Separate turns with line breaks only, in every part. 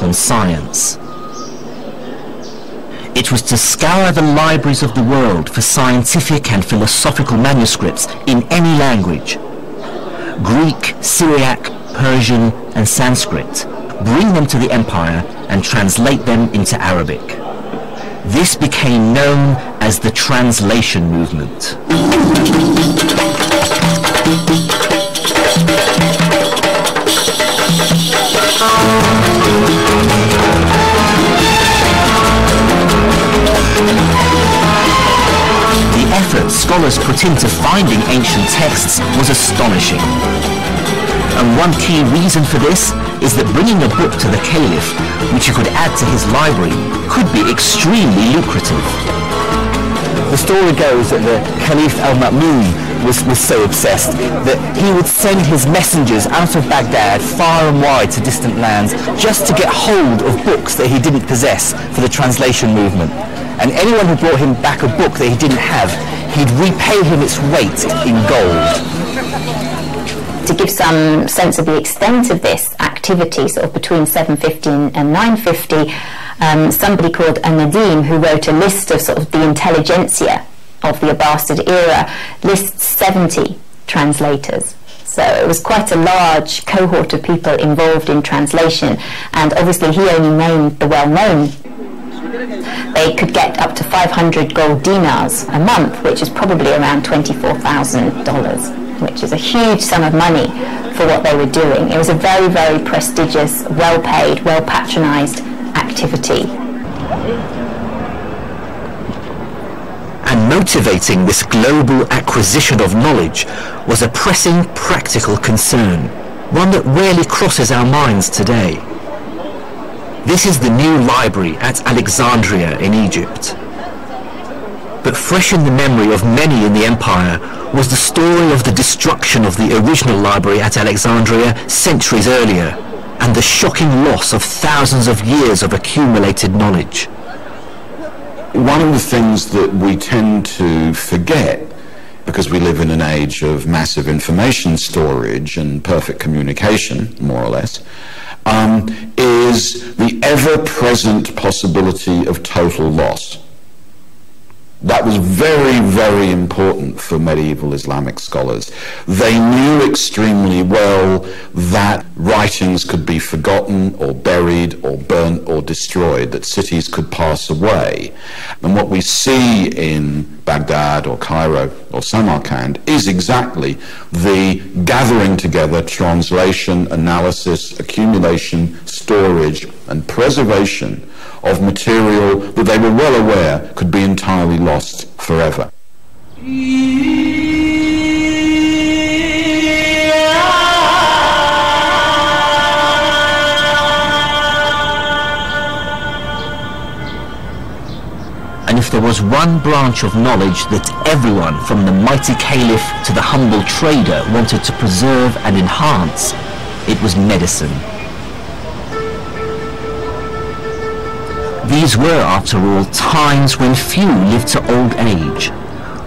on science. It was to scour the libraries of the world for scientific and philosophical manuscripts in any language, Greek, Syriac, Persian and Sanskrit, bring them to the empire and translate them into Arabic. This became known as the translation movement. The effort scholars put into finding ancient texts was astonishing. And one key reason for this is that bringing a book to the caliph, which he could add to his library, could be extremely lucrative.
The story goes that the Caliph al-Ma'mun was so obsessed that he would send his messengers out of Baghdad far and wide to distant lands just to get hold of books that he didn't possess for the translation movement. And anyone who brought him back a book that he didn't have, he'd repay him its weight in gold.
To give some sense of the extent of this activity, sort of between 750 and 950, somebody called Nadim, who wrote a list of sort of the intelligentsia of the Abbasid era, lists 70 translators. So it was quite a large cohort of people involved in translation, and obviously he only named the well-known. They could get up to 500 gold dinars a month, which is probably around $24,000, which is a huge sum of money for what they were doing. It was a very, very prestigious, well-paid, well-patronized activity.
And motivating this global acquisition of knowledge was a pressing practical concern, one that rarely crosses our minds today. This is the new library at Alexandria in Egypt. But fresh in the memory of many in the empire was the story of the destruction of the original library at Alexandria centuries earlier, and the shocking loss of thousands of years of accumulated knowledge.
One of the things that we tend to forget, because we live in an age of massive information storage and perfect communication, more or less, is the ever-present possibility of total loss. That was very, very important for medieval Islamic scholars. They knew extremely well that writings could be forgotten or buried or burnt or destroyed, that cities could pass away. And what we see in Baghdad or Cairo or Samarkand is exactly the gathering together, translation, analysis, accumulation, storage and preservation of material that they were well aware could be entirely lost forever.
And if there was one branch of knowledge that everyone, from the mighty caliph to the humble trader, wanted to preserve and enhance, it was medicine. These were, after all, times when few lived to old age.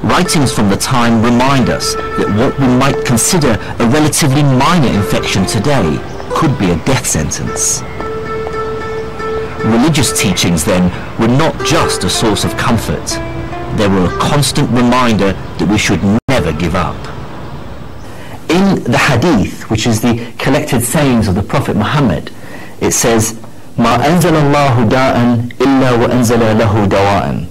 Writings from the time remind us that what we might consider a relatively minor infection today could be a death sentence. Religious teachings, then, were not just a source of comfort. They were a constant reminder that we should never give up.
In the Hadith, which is the collected sayings of the Prophet Muhammad, it says, مَا أَنزَلَ اللَّهُ دَاءً إِلَّا وَأَنزَلَ لَهُ دَوَاءً,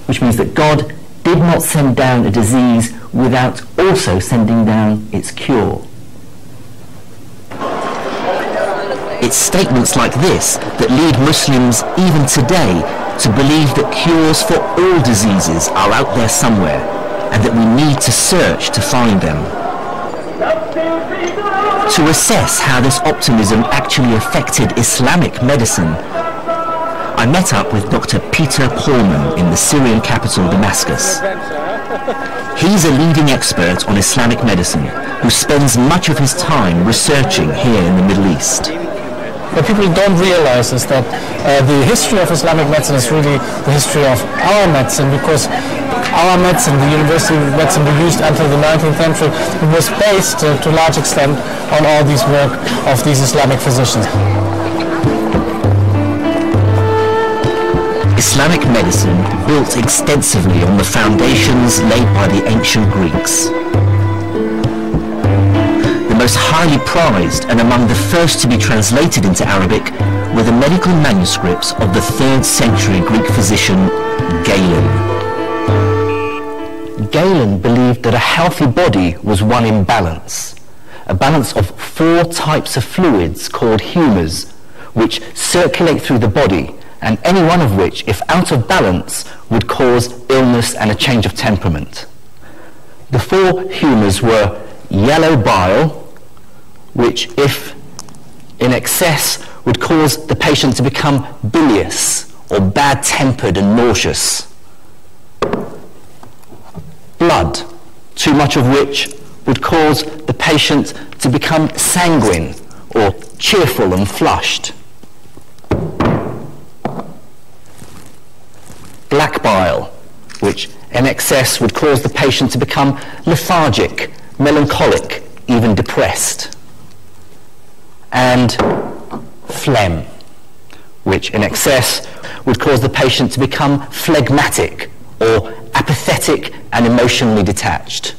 which means that God did not send down a disease without also sending down its cure.
It's statements like this that lead Muslims even today to believe that cures for all diseases are out there somewhere, and that we need to search to find them. To assess how this optimism actually affected Islamic medicine, I met up with Dr. Peter Paulman in the Syrian capital Damascus. He's a leading expert on Islamic medicine who spends much of his time researching here in the Middle East.
What people don't realize is that the history of Islamic medicine is really the history of our medicine, because our medicine, the university medicine we used until the 19th century, it was based to a large extent on all this work of these Islamic physicians.
Islamic medicine built extensively on the foundations laid by the ancient Greeks. The most highly prized and among the first to be translated into Arabic were the medical manuscripts of the 3rd century Greek physician Galen.
Galen believed that a healthy body was one in balance, a balance of 4 types of fluids called humours, which circulate through the body, and any one of which, if out of balance, would cause illness and a change of temperament. The 4 humours were yellow bile, which, if in excess, would cause the patient to become bilious or bad-tempered and nauseous. Blood, too much of which would cause the patient to become sanguine or cheerful and flushed. Black bile, which in excess would cause the patient to become lethargic, melancholic, even depressed. And phlegm, which in excess would cause the patient to become phlegmatic or apathetic and emotionally detached.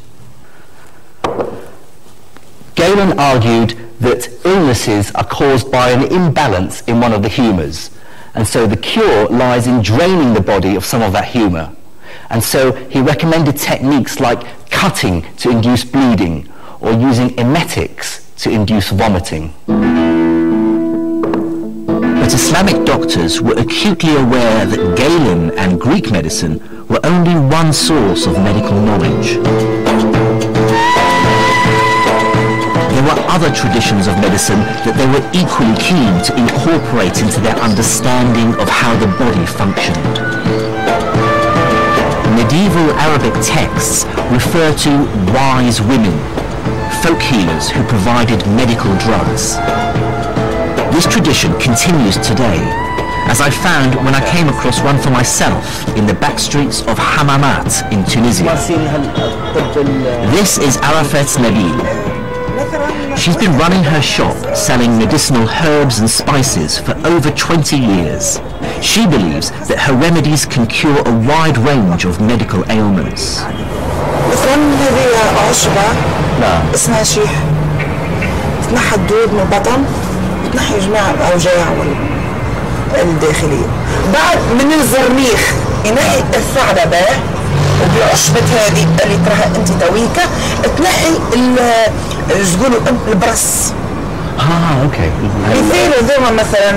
Galen argued that illnesses are caused by an imbalance in one of the humours, and so the cure lies in draining the body of some of that humour. And so he recommended techniques like cutting to induce bleeding or using emetics to induce vomiting.
But Islamic doctors were acutely aware that Galen and Greek medicine were only one source of medical knowledge. There were other traditions of medicine that they were equally keen to incorporate into their understanding of how the body functioned. Medieval Arabic texts refer to wise women, folk healers who provided medical drugs. This tradition continues today, as I found when I came across one for myself in the back streets of Hammamat in Tunisia. This is Arafat Nabil. She's been running her shop selling medicinal herbs and spices for over 20 years. She believes that her remedies can cure a wide range of medical ailments.
مثلا هذه عشبة اسمها شيح تنحى الدود من البطن وتنحي جميع الأوجاع الداخلية. بعد من الزرنيخ ينحي الثعلبة وبالعشبة هذه اللي تراها انت تويكا تنحي تقولوا البرص.
اوكي.
مثال ذوما مثلا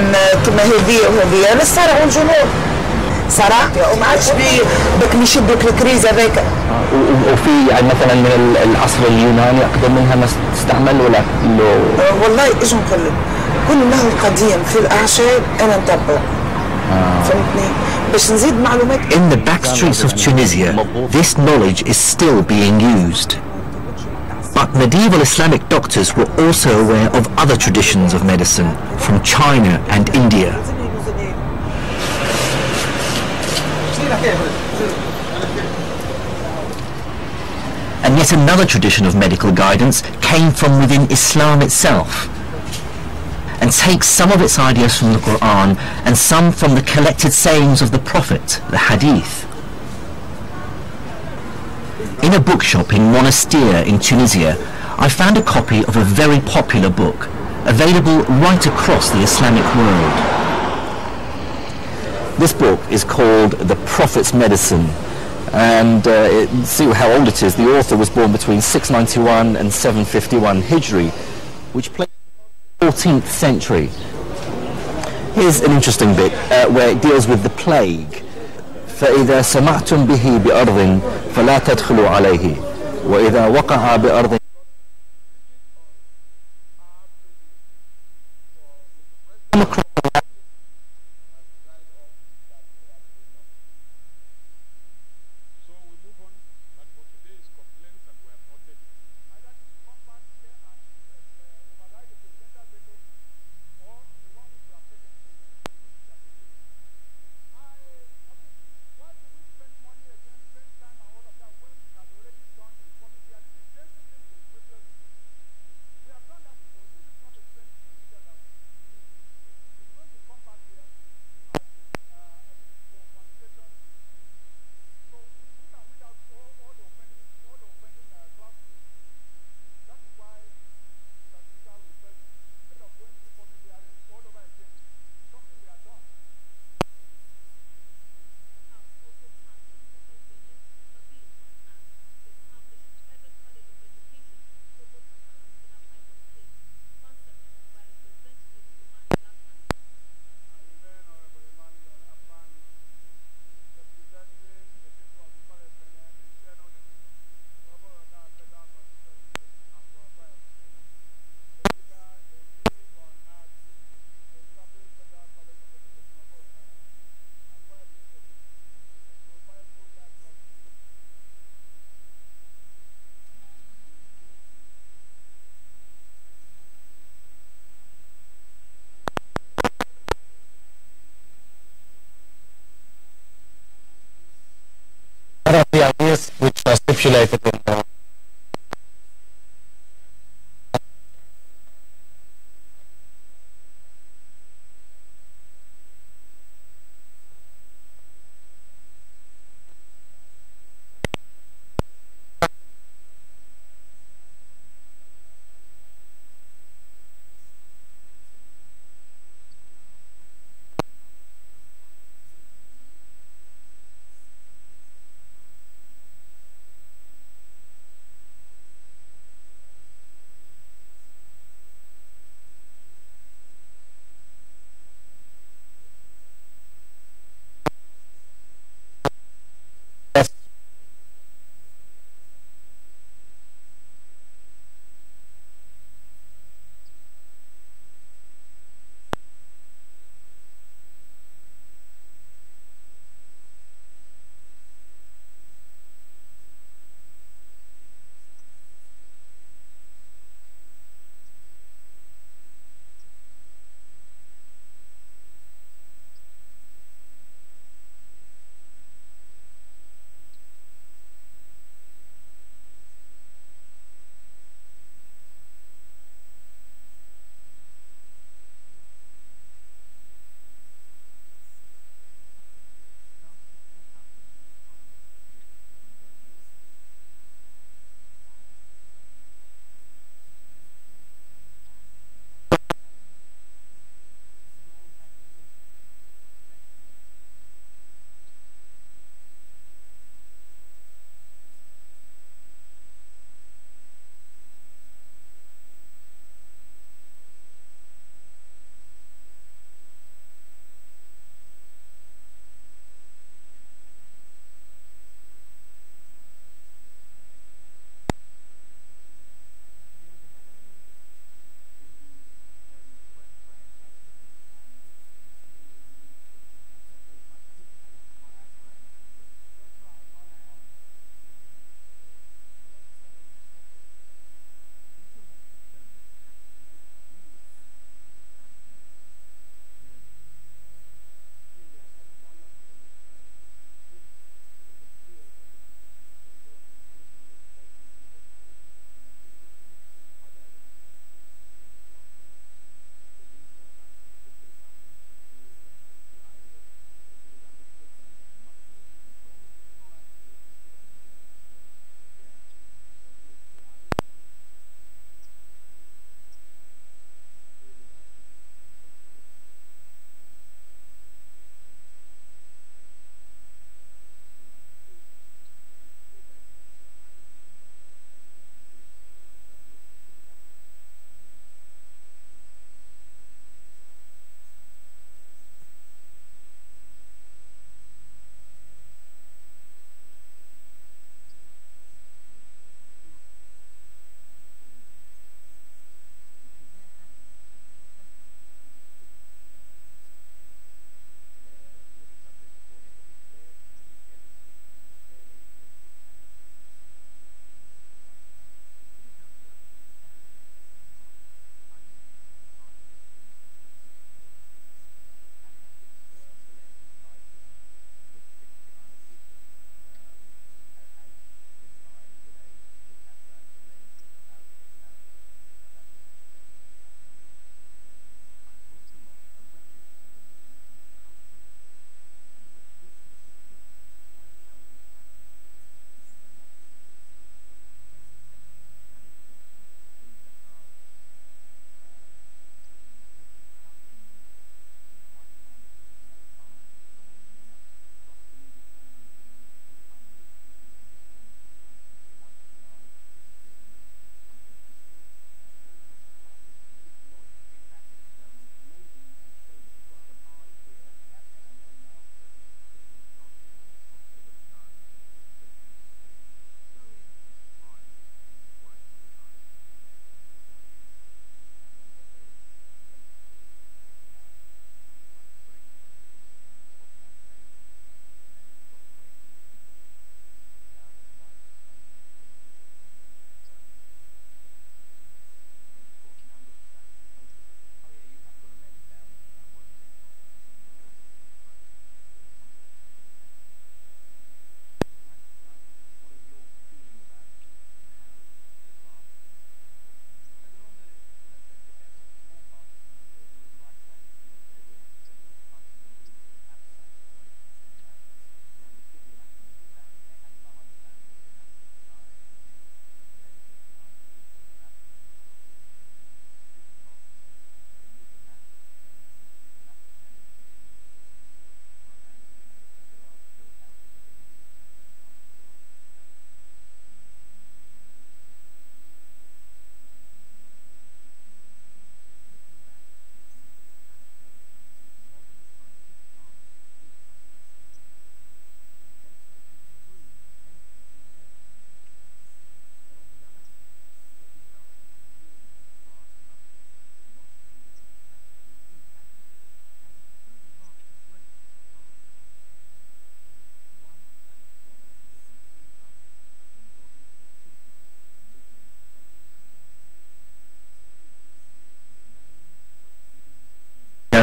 كما هذه وهذه للصرع والجنون. صرع وما عادش بك يشدوك الكريز هذاك.
وفي يعني مثلا من العصر اليوناني اقدم منها ما تستعمل ولا
والله ايش نقول لك كل ما هو قديم في الاعشاب انا نتبع. فهمتني باش نزيد معلومات.
In the back streets of Tunisia, this knowledge is still being used. But medieval Islamic doctors were also aware of other traditions of medicine from China and India. And yet another tradition of medical guidance came from within Islam itself, and takes some of its ideas from the Quran and some from the collected sayings of the Prophet, the Hadith. In a bookshop in Monastir in Tunisia, I found a copy of a very popular book, available right across the Islamic world.
This book is called The Prophet's Medicine, and see how old it is. The author was born between 691 and 751 Hijri, which placed in the 14th century. Here's an interesting bit where it deals with the plague. فإذا سمعتم به بأرض فلا تدخلوا عليه وإذا وقع بأرض
stipulated in the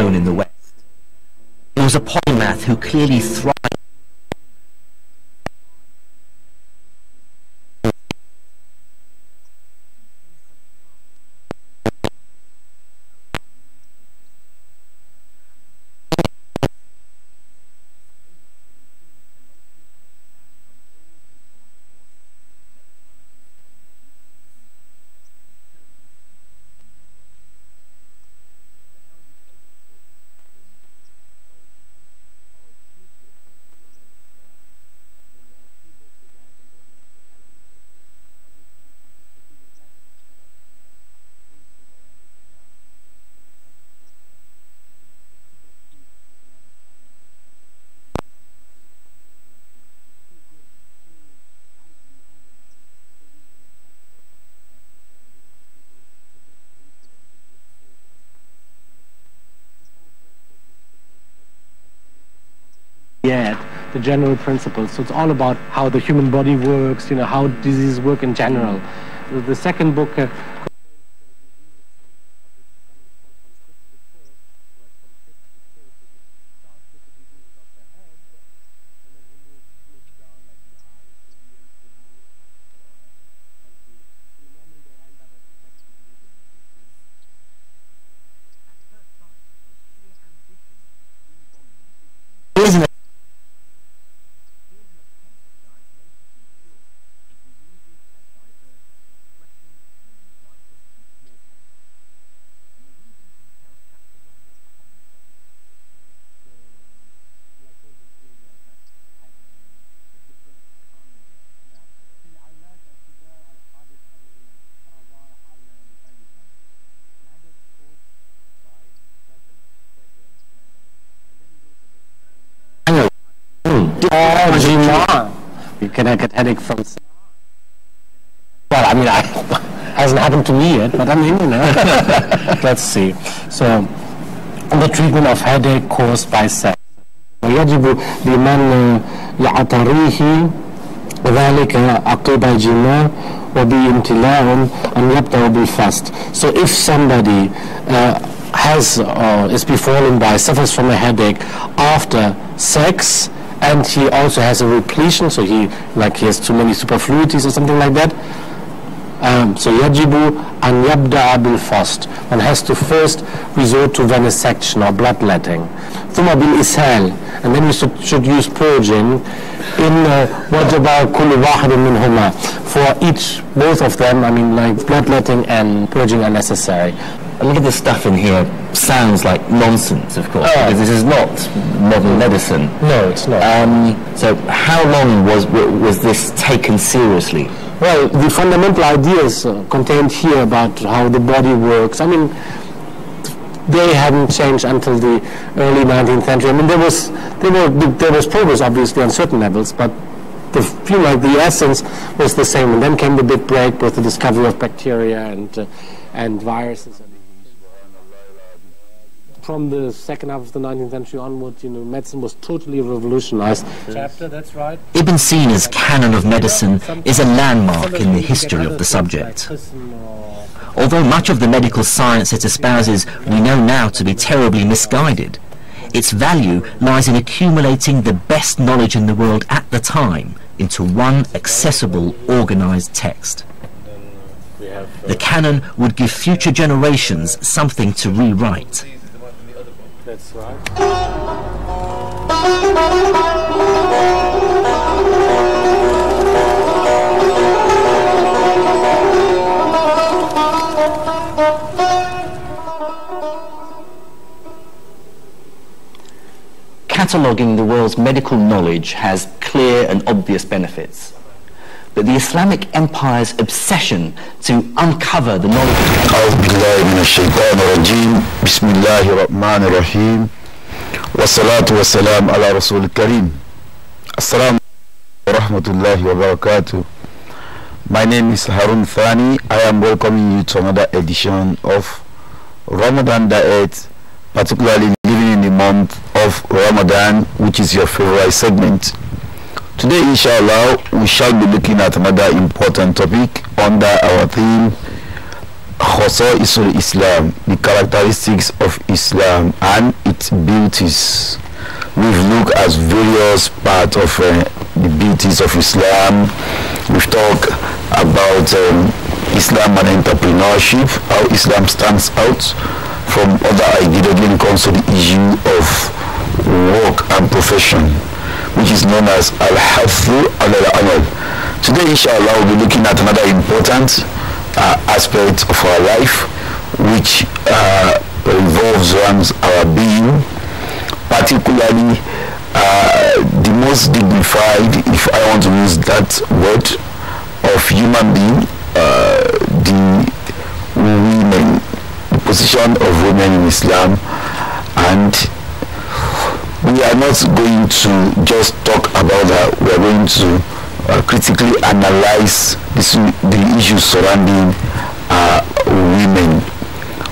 known in the West. He was a polymath who clearly thrived.
Yet the general principles. So it's all about how the human body works, you know, how diseases work in general. The second book you can get headache from. Well, I mean, hasn't happened to me yet, but I mean, you know. Let's see. So, the treatment of headache caused by sex. يجب لمن يعتريه ذلك عقب الجماع وبامتلاء أن يبدأ بالفast. So, if somebody is befallen by, suffers from a headache after sex, and he also has a repletion, so he has too many superfluities or something like that. So يجب أن يبدأ بالفast. One has to first resort to venesection or bloodletting. ثم بالإسهال, and then you should use purging. In وجب كل واحد منهما. For both of them, I mean, like bloodletting and purging are necessary.
A lot of the stuff in here sounds like nonsense, of course, because this is not modern medicine.
No, it's not.
So how long was this taken seriously?
Well, the fundamental ideas contained here about how the body works, I mean, they hadn't changed until the early 19th century. I mean, there was progress, obviously, on certain levels, but the essence was the same. And then came the big break with the discovery of bacteria and viruses. From the second half of the 19th century onward, medicine was totally revolutionized. Chapter, that's right.
Ibn Sina's canon of medicine is a landmark in the history of the subject. Although much of the medical science it espouses we know now to be terribly misguided, its value lies in accumulating the best knowledge in the world at the time into one accessible, organized text. The canon would give future generations something to rewrite.
That's right.
Cataloguing the world's medical knowledge has clear and obvious benefits. But the Islamic Empire's obsession to uncover the knowledge of
أعوذ بالله من الشيطان الرجيم بسم الله الرحمن الرحيم والصلاة والسلام على رسول الكريم السلام ورحمة الله وبركاته. My name is Harun Thani. I am welcoming you to another edition of Ramadan Diet, particularly living in the month of Ramadan, which is your favorite segment. Today, inshallah, we shall be looking at another important topic under our theme,
Khosa'isul Islam, the characteristics of Islam and its beauties. We've looked at various parts of the beauties of Islam. We've talked about Islam and entrepreneurship, how Islam stands out from other ideas when it comes to the issue of work and profession, which is known as Al-Hathu al-Amal. Today, inshallah, we'll be looking at another important aspect of our life, which revolves around our being, particularly the most dignified, if I want to use that word, of human being, the women, the position of women in Islam. And we are not going to just talk about that. We are going to critically analyze the issues surrounding women.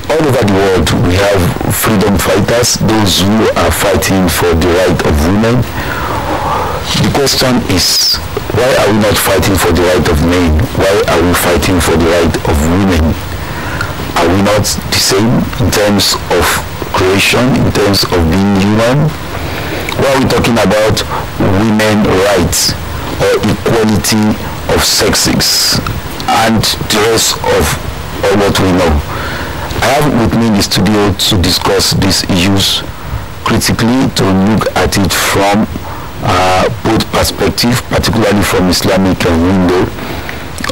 All over the world, we have freedom fighters, those who are fighting for the right of women. The question is, why are we not fighting for the right of men? Why are we fighting for the right of women? Are we not the same in terms of creation, in terms of being human? Why are we talking about women's rights or equality of sexes and the rest of what we know? I have with me in the studio to discuss these issues critically, to look at it from both perspectives, particularly from Islamic window.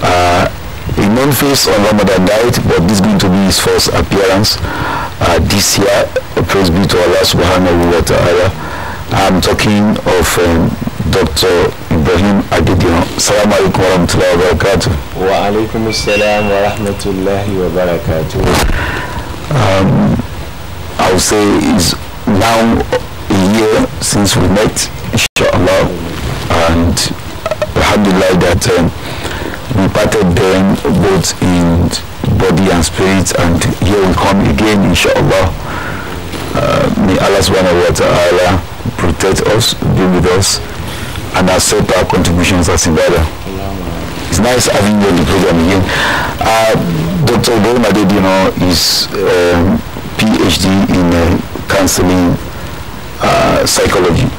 A known face on Ramadan died, but this is going to be his first appearance this year. Praise be to Allah subhanahu wa ta'ala. I'm talking of Dr. Ibrahim Adediran. Assalamu alaikum wa rahmatullahi wa barakatuh.
Wa alaikum assalam wa rahmatullahi wa barakatuh.
I would say it's now a year since we met, inshallah, and alhamdulillah that we parted then both in body and spirit, and here we come again, inshallah. May Allah subhanahu wa ta'ala protect us, be with us, and accept our contributions as ibadah. It's nice having you on the program again. Dr. Ibrahim Adediran is PhD in counseling psychology.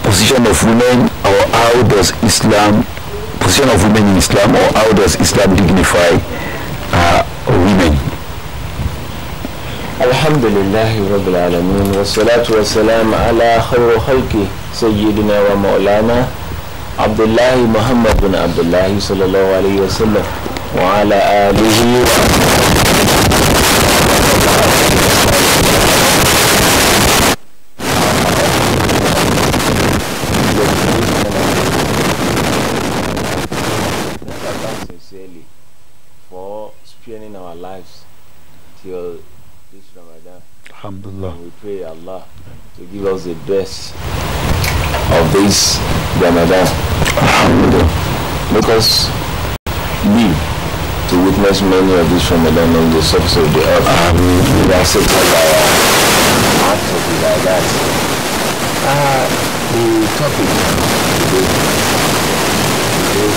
Position of women, or how does Islam, position of women in Islam, or how does Islam dignify women?
Alhamdulillahi Rabbil Alameen, wa salatu wa salam ala khayru khalqi Sayyidina wa Maulana Abdullahi Muhammad bin Abdullahi sallallahu alayhi wa sallam wa ala alihi wa sincerely for spending our lives till this Ramadan.
Alhamdulillah.
And we pray Allah to give us the best of this Ramadan. Alhamdulillah. Make us live to witness many of these Ramadan on the surface of the earth. We accept our acts of ibadat. The topic today is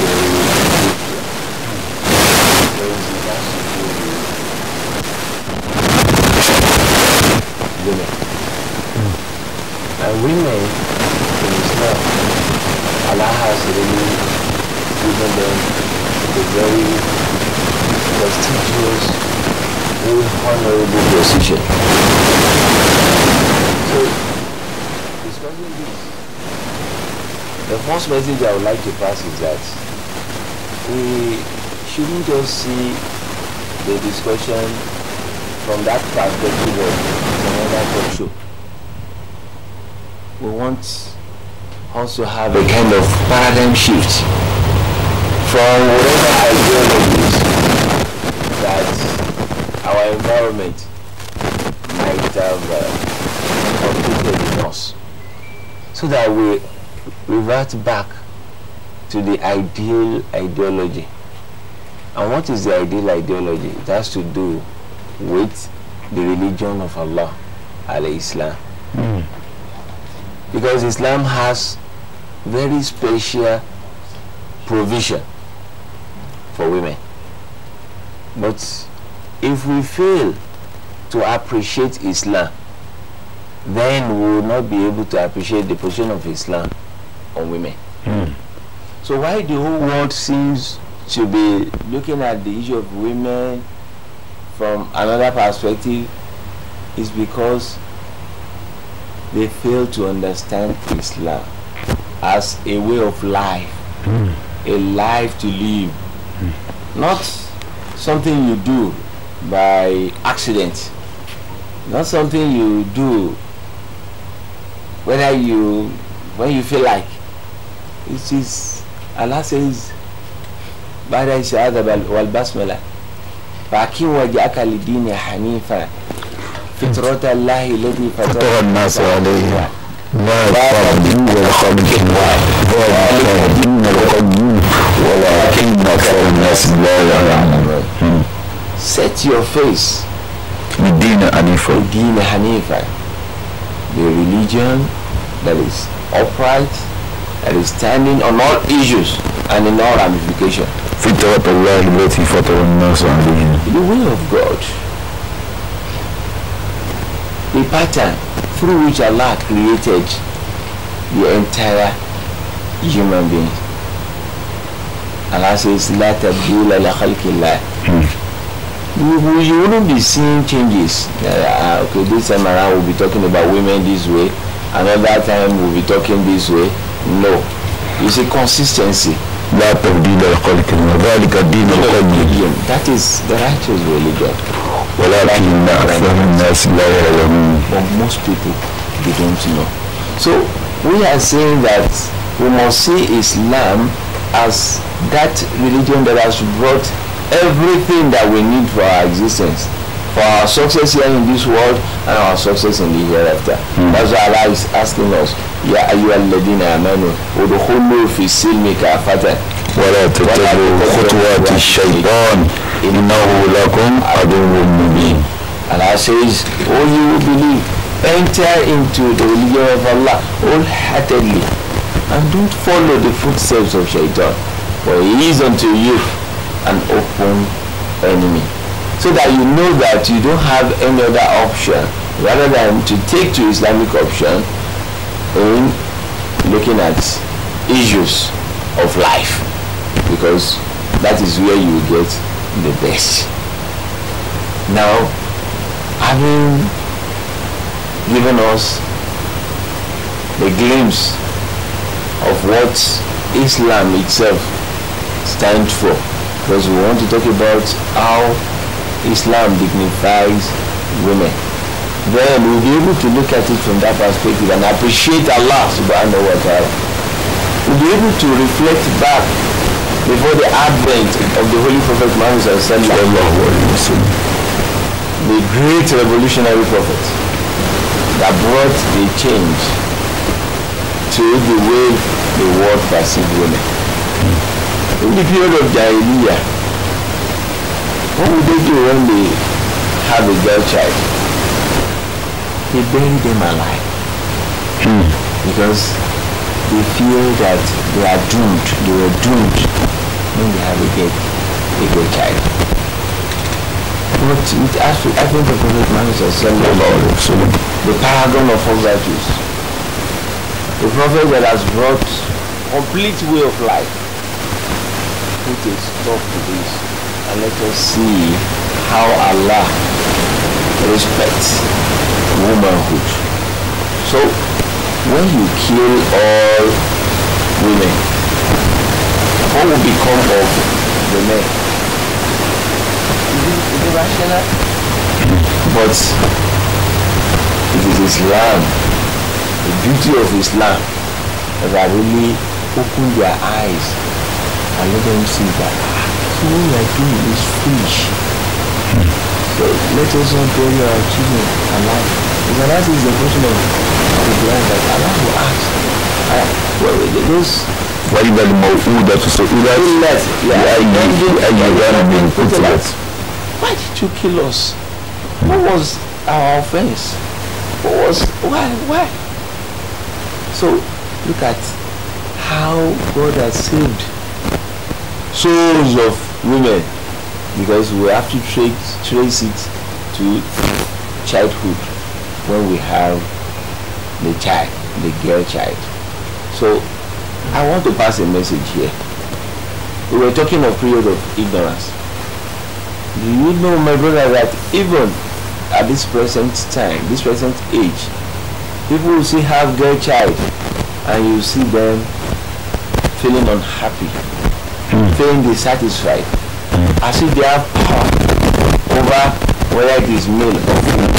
women. And women in Islam, Allah has really given them a very prestigious, very honorable position. So, discussing this, the first message I would like to pass is that we shouldn't just see the discussion from that perspective of another talk show. We want also have a kind of paradigm shift from whatever ideologies that our environment might have completed in us, so that we revert back to the ideal ideology. And what is the ideal ideology? It has to do with the religion of Allah, al-Islam. Because Islam has very special provision for women. But if we fail to appreciate Islam, then we will not be able to appreciate the position of Islam on women. So why the whole world seems to be looking at the issue of women from another perspective is because they fail to understand Islam as a way of life, a life to live, not something you do by accident, not something you do when you feel like. It is, Allah says, بعد الشهادة والبسملة فأقم وجهك للدين حنيفا فطرة الله التي فطر الناس عليها لا تبديل لخلق الله ذلك الدين القيم ولكن أكثر الناس لا يعلمون. Set your face للدين حنيفا, the religion that is upright, that is standing on all issues and in all ramifications. فطرة الله التي فطر الناس عليها, the will of God, the pattern through which Allah created the entire human being. Allah says, لا تبديل لخلق الله. You wouldn't be seeing changes. Okay, this time around we'll be talking about women this way, another time we'll be talking this way. No, you see consistency. لا تبديل لخلق الله ذلك الدين القيم. That is the righteous religion. ولكن أكثر الناس لا يعلمون. But most people, they don't know. So we are saying that we must see Islam as that religion that has brought everything that we need for our existence, for our success here in this world and our success in the hereafter. That's why Allah is asking us, يا أيها الذين آمنوا ادخلوا في السلم كافة ولا تتبعوا خطوات الشيطان إنه لكم عدو مبين. Allah says, oh you who believe, enter into the religion of Allah wholeheartedly and don't follow the footsteps of Shaitan, for he is unto you an open enemy. So that you know that you don't have any other option rather than to take to Islamic option in looking at issues of life, because that is where you get the best. Now, having given us the glimpse of what Islam itself stands for, because we want to talk about how Islam dignifies women, then we'll be able to look at it from that perspective and appreciate Allah subhanahu wa ta'ala. We'll be able to reflect back before the advent of the Holy Prophet Muhammad sallallahu alaihi wasallam, the great revolutionary prophet that brought the change to the way the world perceived women. In the period of Jahiliyyah, what would they do when they have a girl child? They bury them alive. Because they feel that they are doomed. They were doomed when they have a girl child. But with advent of Prophet Muhammad, the paragon of all virtues, the prophet that has brought complete way of life, put a stop to this and let us see how Allah respects womanhood. So when you kill all women, what will become of the men? Is it rational? But it is Islam, the beauty of Islam, that really opened their eyes and let them see that so what we are doing is foolish. So let us not bury our children alive. Because that is the question of the blind that Allah will ask. Those وَإِذَا الْمَوْءُودَةُ سُئِلَتْ بِأَيِّ ذَنْبٍ قُتِلَتْ. Why did you kill us? What was our offense? Why? So look at how God has saved souls of women, because we have to trace it to childhood when we have the child, the girl child. So I want to pass a message here. We were talking of period of ignorance. Do you know, my brother, that even at this present time, this present age, people will still have girl child and you see them feeling unhappy, feeling dissatisfied, as if they have power over whether it is male or female.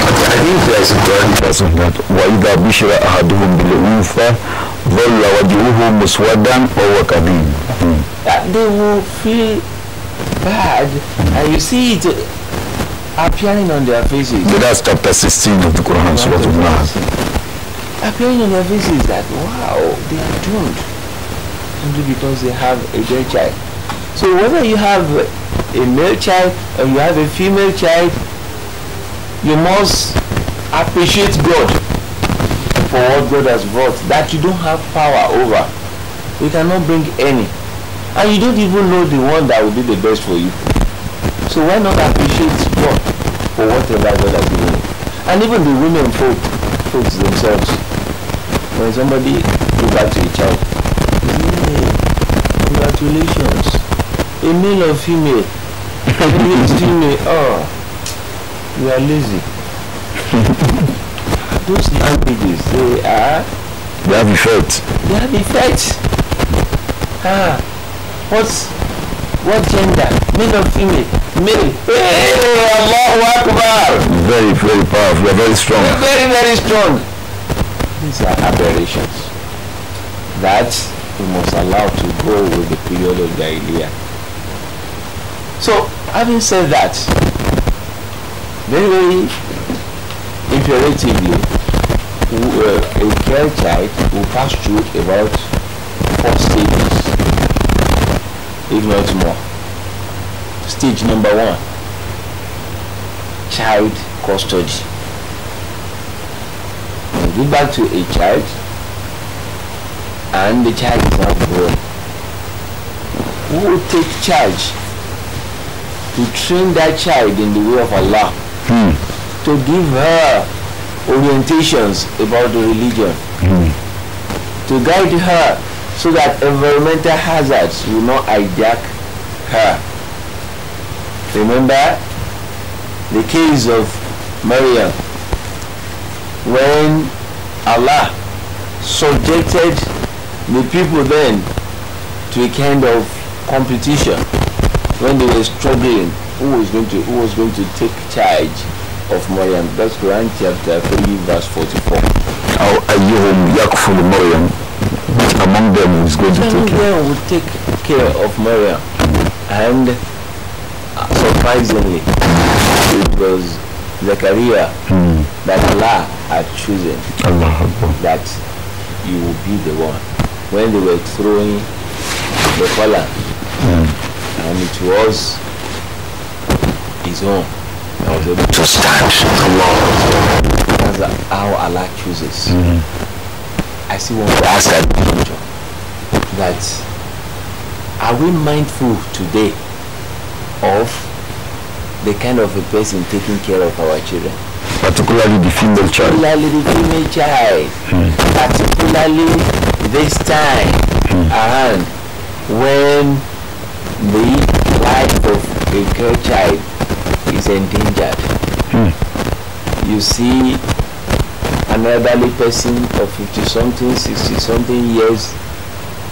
I think there is a Quran verse on that. وَإِذَا بِشِرَ أَحَدُهُمْ بِالْأُنثَى ظَلَّ وَجْهُهُ مُسْوَدًّا وَهُوَ كَظِيمٌ.
They will feel bad, and you see it appearing on their faces.
So that's chapter 16 of the Quran, Surah Al-Nahl.
Appearing on their faces that, wow, they are doomed, simply because they have a girl child. So whether you have a male child or you have a female child, you must appreciate God for what God has brought, that you don't have power over. You cannot bring any, and you don't even know the one that will be the best for you. So why not appreciate God for whatever God has given you? And even the women folks themselves, when somebody go back to a child, hey, congratulations, a male or female? It's female. Oh, you are lazy. Those languages, they have effect. They have effect. What gender? Male or female? Male. Hey, Allahu Akbar.
Very, very powerful. Very strong.
Very, very strong. These are aberrations that we must allow to go with the period of Jahiliyyah. So, having said that, very, very imperatively, a girl child will pass through about 4 stages, if not more. Stage number 1, child custody. When you give back to a child and the child is now grown, who will take charge to train that child in the way of Allah, to give her orientations about the religion, to guide her so that environmental hazards will not hijack her. Remember the case of Maryam, when Allah subjected the people then to a kind of competition, when they were struggling, who was going to take charge of Maryam. That's Quran chapter 3 verse 44.
How ayyuhum yakfulu Maryam? Which among them is going to take care?
Them would take care of Maryam. And surprisingly, it was Zechariah that Allah had chosen, that you will be the one. When they were throwing the collar, and it was his own, I was able to stand. That's how Allah chooses. I still want to ask that are we mindful today of the kind of a person taking care of our children?
Particularly the female child.
Particularly this time around, when the life of a girl child is endangered. You see an elderly person of 50-something, 60-something years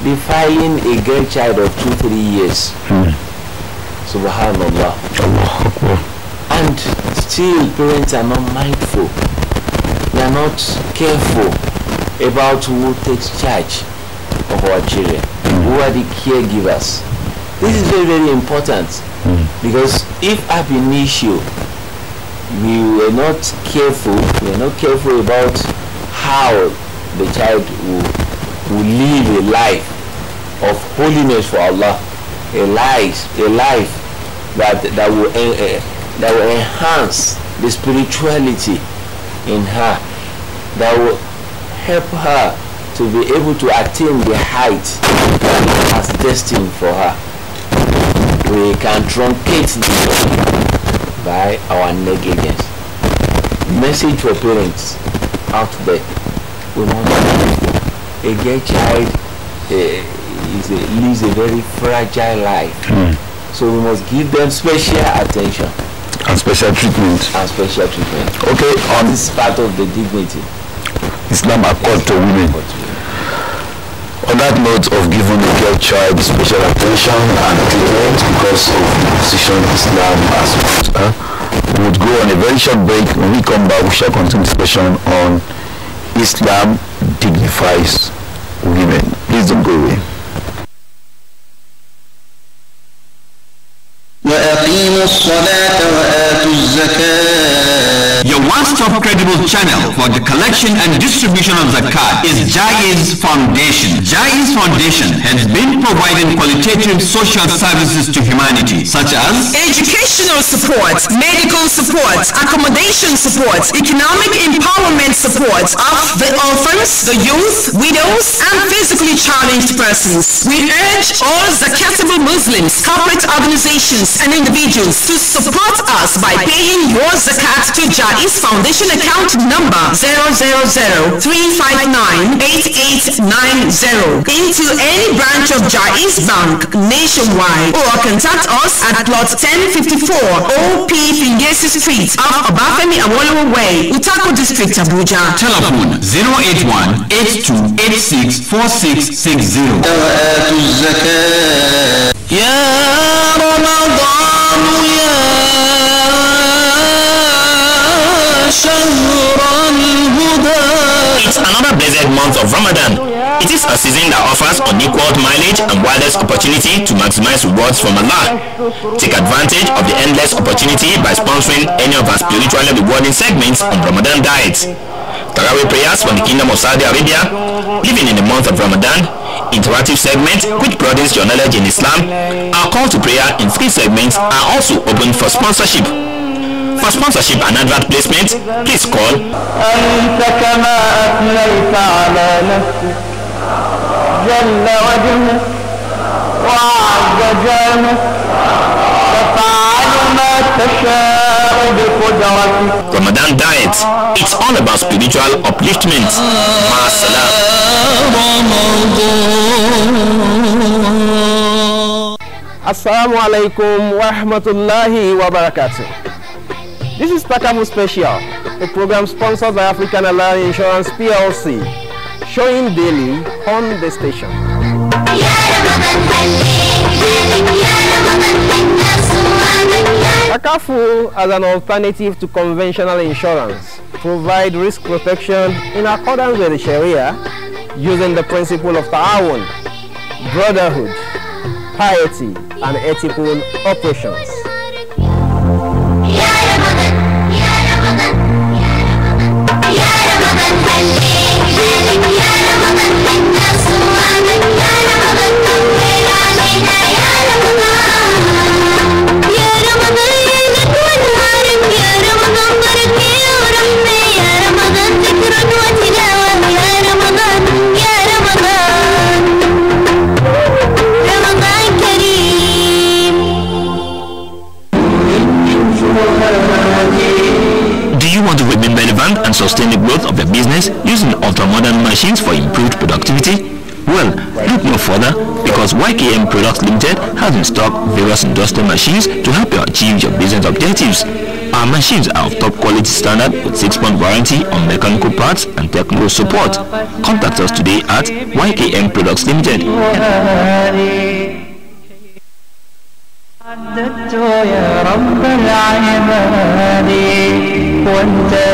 defiling a girl child of 2-3 years. Subhanallah. And still parents are not mindful. They are not careful about who takes charge of our children. Who are the caregivers? This is very, very important, because if ab initio we were not careful about how the child will live a life of holiness for Allah, a life that will enhance the spirituality in her, that will help her to be able to attain the height that He has destined for her. we can truncate the body by our negligence. Message for parents out there: we must a gay child lives a very fragile life, so we must give them special attention
and special treatment. Okay,
this is part of the dignity
Islam accord to women. On that note of giving a girl child special attention and treatment because of the position Islam has put, we would go on a very short break. When we come back, we shall continue discussion on Islam dignifies women. Please don't go away.
Your one-stop credible channel for the collection and distribution of zakat is Jaiz Foundation. Jaiz Foundation has been providing qualitative social services to humanity, such as
educational support, medical support, accommodation support, economic empowerment support of the orphans, the youth, widows, and physically challenged persons. We urge all zakatable Muslims, corporate organizations, and individuals to support us by paying your zakat to Jaiz Foundation account number 000-359-8890 into any branch of Jaiz Bank nationwide, or contact us at plot 1054 OP Fingesi Street off Obafemi Awolowo Way, Utako District, Abuja.
telephone 081-8286-4660.
It's another blessed month of Ramadan. It is a season that offers unequaled mileage and widest opportunity to maximize rewards from Allah. Take advantage of the endless opportunity by sponsoring any of our spiritually rewarding segments on Ramadan Diet. Tarawih prayers from the Kingdom of Saudi Arabia, living in the month of Ramadan, interactive segment which broadens your knowledge in Islam. Our call to prayer in 3 segments are also open for sponsorship. For sponsorship and advert placement, please call Ramadan Diet. It's all about spiritual upliftment.
Assalamu alaikum wa rahmatullahi wa barakatuh. This is Takamu Special, a program sponsored by African Alliance Insurance PLC, showing daily on the station. Takafu, as an alternative to conventional insurance, provide risk protection in accordance with the Sharia, using the principle of ta'awun, brotherhood, piety, and ethical operations.
Do you want to remain relevant and sustain the growth of your business using ultra-modern machines for improved productivity? Well, look no further, because YKM Products Limited has in stock various industrial machines to help you achieve your business objectives. Our machines are of top quality standard with 6-month warranty on mechanical parts and technical support. Contact us today at YKM Products Limited.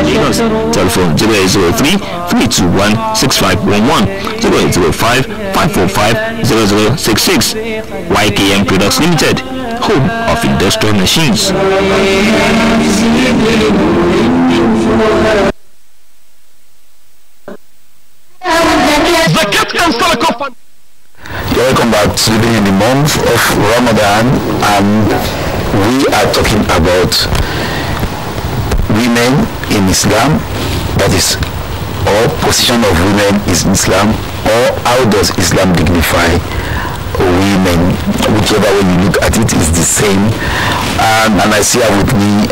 Lagos, telephone 0803-321-6511, 0805-545-0066. YKM Products Limited, home of industrial machines.
Welcome back to Living in the Month of Ramadan, and we are talking about women in Islam, that is, or position of women in Islam, or how does Islam dignify women, whichever way you look at it, is the same. And I see with me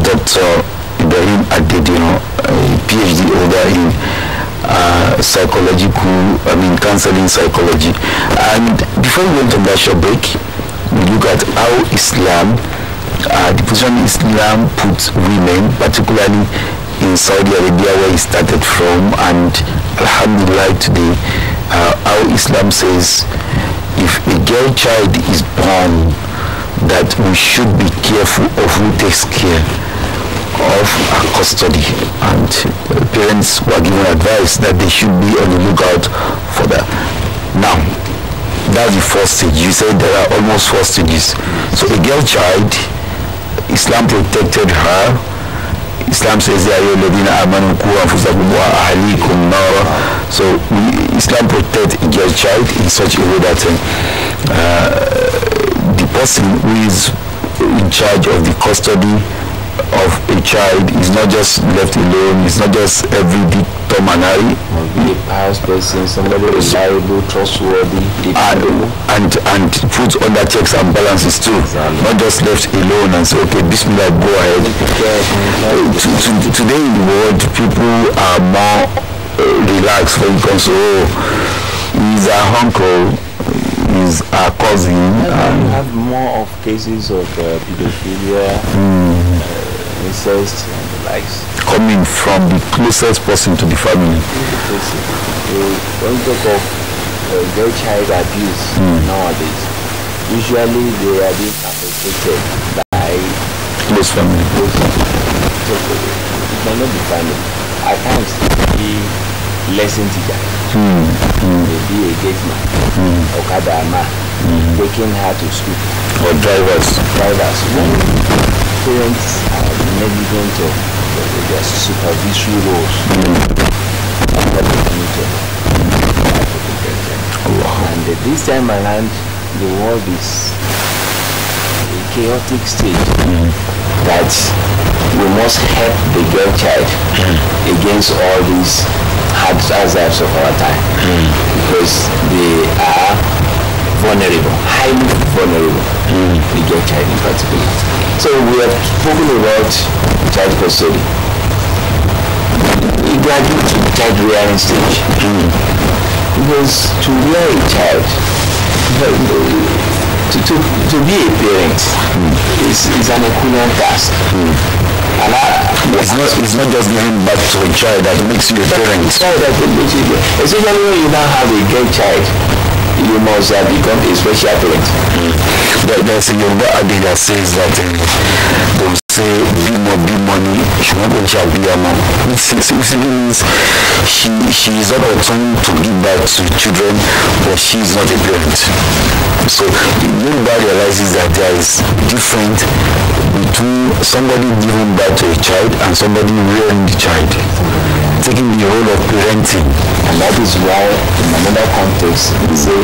Dr. Ibrahim Adedino, a PhD holder in counseling psychology. And before we went on that short break, we look at how Islam, the position Islam puts women, particularly in Saudi Arabia where he started from, and alhamdulillah today, how Islam says if a girl child is born, that we should be careful of who takes care of her custody, and parents were given advice that they should be on the lookout for that. Now, that's the first stage. You said there are almost 4 stages. So a girl child, Islam protected her. Islam says, so Islam protects a girl child in such a way that the person who is in charge of the custody of a child is not just left alone, it's not just every big Tom and Harry.
Be a pious person, somebody reliable, trustworthy,
and put under checks and balances too. Exactly. Not just left alone and say, okay, Bismillah, go ahead. Today in the world, people are more relaxed when it comes to, he's our uncle, he's our cousin.
And you have more of cases of pedophilia, incest, and the likes.
Coming from the closest person to the family.
When you talk of girl child abuse nowadays, usually they are being perpetrated by
close family.
It might not be family. At times, be lesson teacher, maybe a gate man, Okada man, taking her to school.
Or drivers.
When parents are negligent of their supervisory roles, and this time around, the world is a chaotic state that we must help the girl child against all these hazards of our time, because they are vulnerable, highly vulnerable, the girl child in particular. So we have spoken about child custody. We graduate to the child rearing stage, because to rear a child, to be a parent is an equivalent task. And
it's not just giving birth to a child that makes you a parent.
Especially when you now have a girl child, you must become a special parent.
There's a Yoruba adage that says that they will say, be money, she won't be a mom. Which means she is not attuned to give birth to children, but she is not a parent. So nobody realizes that there is difference between somebody giving birth to a child and somebody rearing the child, taking the role of parenting.
And that is why in another context we say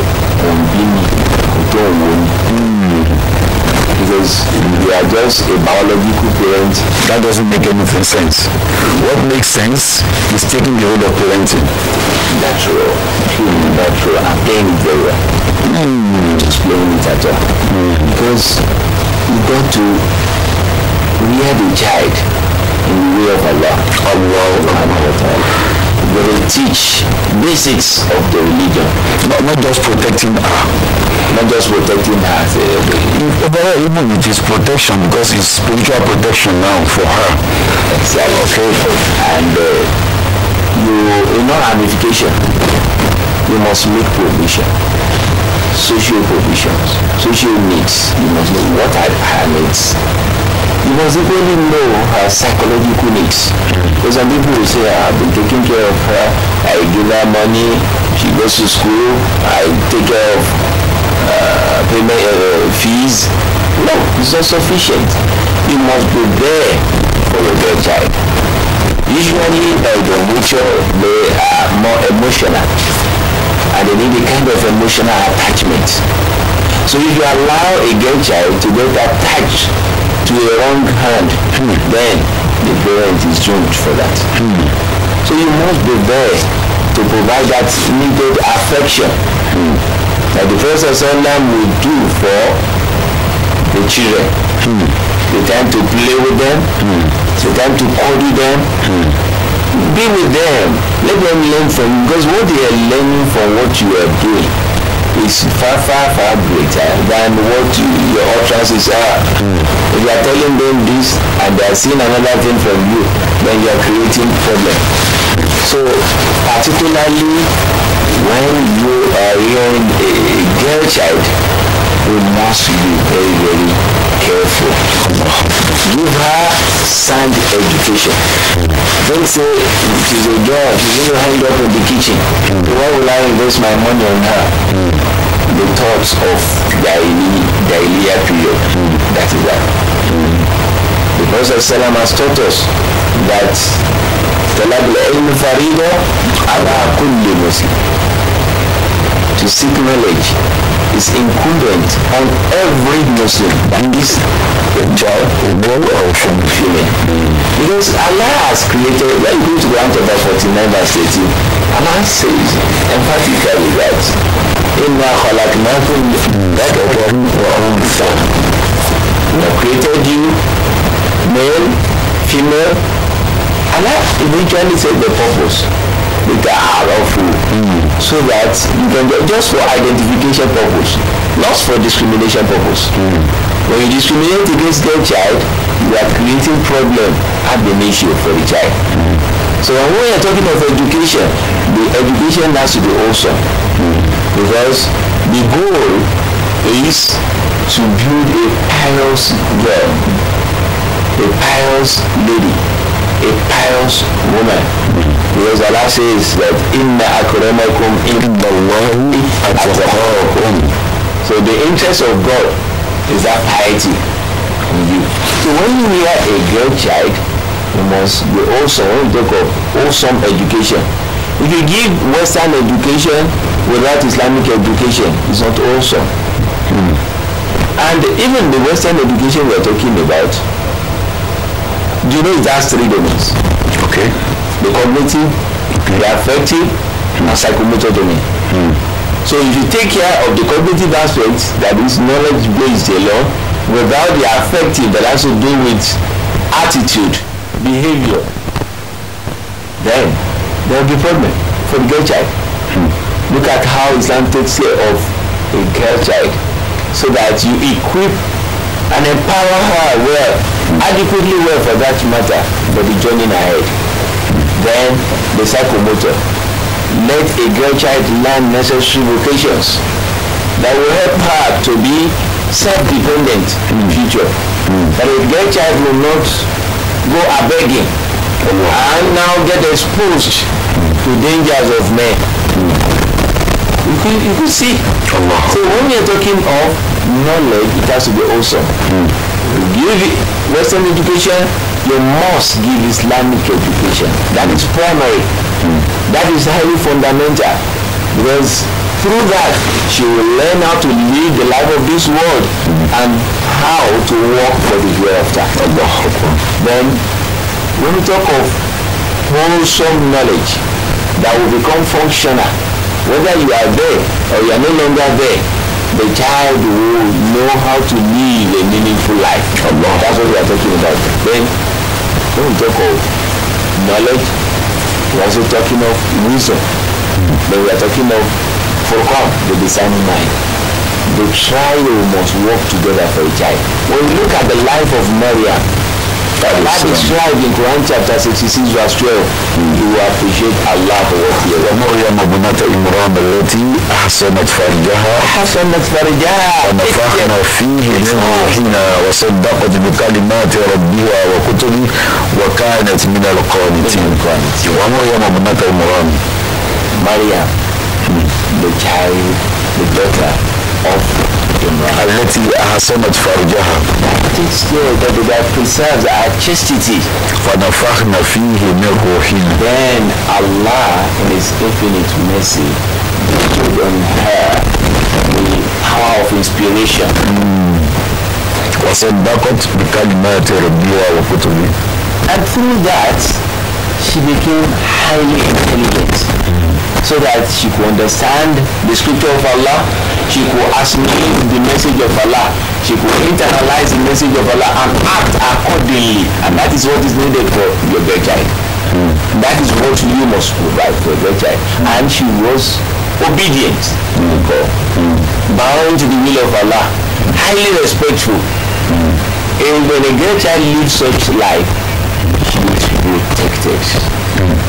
because we are just a biological parent.
That doesn't make any sense. What makes sense is taking the role of parenting.
Natural, and playing it very well. Just playing it at all. Because you got to rear the child in the way of Allah. We will teach basics of the religion.
Not just protecting her. Even it is protection, because it's spiritual protection now for her.
Exactly. Okay. And in all ramification, you must make provision. Social provisions, social needs. You must know what are her needs. You must equally know her psychological needs. Because some people will say, I've been taking care of her, I give her money, she goes to school, I take care of payment fees. No, it's not sufficient. You must be there for your girl child. Usually by their nature, they are more emotional, and they need a kind of emotional attachment. So if you allow a girl child to get attached to a wrong hand, then the parent is doomed for that. So you must be there to provide that needed affection. that the Prophet would do for the children. The time to play with them, the time to cuddle them, be with them, let them learn from you, because what they are learning from what you are doing is far greater than what your utterances are. If you are telling them this and they are seeing another thing from you, then you are creating problem. So particularly when you are hearing a girl child, you must be very careful. Give her sound education. Don't say she's a girl, she's going to hang up in the kitchen. Why will I invest my money on her? The thoughts of Dahiliya period. That is that. The Prophet has taught us that طلب العلم فريضة على كل مسلم. To seek knowledge is incumbent on every Muslim, that is a child, a male or female. Because Allah has created, when you go to Quran chapter 49 verse 18, Allah says emphatically that إِنَّا خَلَقْنَاكُمْ ذَكَرًا وَأُنثَى. We have created you, male, female. Allah eventually said the purpose. So that you can get just for identification purpose, not for discrimination purpose. When you discriminate against their child, you are creating problem ab initio for the child. So when we are talking of education, the education has to be awesome, because the goal is to build a pious girl, a pious lady, a pious woman. Because Allah says that inna akramakum indallahi atqakum. So the interest of God is that piety in you. So when you hear a girl child, you must be also, when you talk of wholesome education. If you give Western education without Islamic education, it's not wholesome. And even the Western education we are talking about, do you know it has 3 domains? Okay. The cognitive, the affective, and psychomotor domain. So if you take care of the cognitive aspects, that is knowledge based alone, without the affective that has to do with attitude, behavior, then there will be problem for the girl child. Look at how Islam takes care of a girl child, so that you equip and empower her well, adequately well for that matter, for the journey ahead. Then the psychomotor. Let a girl child learn necessary vocations that will help her to be self-dependent in the future. That a girl child will not go a-begging and now get exposed to dangers of men. You could see. So when we are talking of knowledge, it has to be awesome. You give Western education, you must give Islamic education. That is primary. That is highly fundamental, because through that she will learn how to live the life of this world and how to work for the hereafter. Then when we talk of wholesome knowledge that will become functional, whether you are there or you are no longer there, the child will know how to live a meaningful life. That's what we are talking about. Then when we talk of knowledge, we're also talking of wisdom. Then we are talking of Furqan, the discerning mind. The trio must work together for a child. When we look at the life of Maryam, Allah described in Quran chapter 66 verse 12, you will appreciate Allah for what he has done.
مريم ابنة عمران التي أحسنت فرجها ونفخنا فيه من روحنا وصدقت بكلمات ربها وكتبه وكانت من القانتين. ومريم ابنة عمران,
Maryam, the child, the daughter of Imran,
التي أحسنت فرجها,
that preserves our chastity.
فنفخنا فيه من روحنا.
Then Allah in His infinite mercy bestowed on her the power of inspiration.
وصدقت بكلمات ربها وكتبه.
And through that she became highly intelligent. so that she could understand the scripture of Allah, she could assimilate the message of Allah, she could internalize the message of Allah and act accordingly. And that is what is needed for your girl child. That is what you must provide for your child. And she was obedient to the call, bound to the will of Allah, highly respectful. And when a girl child lives such life, she is protected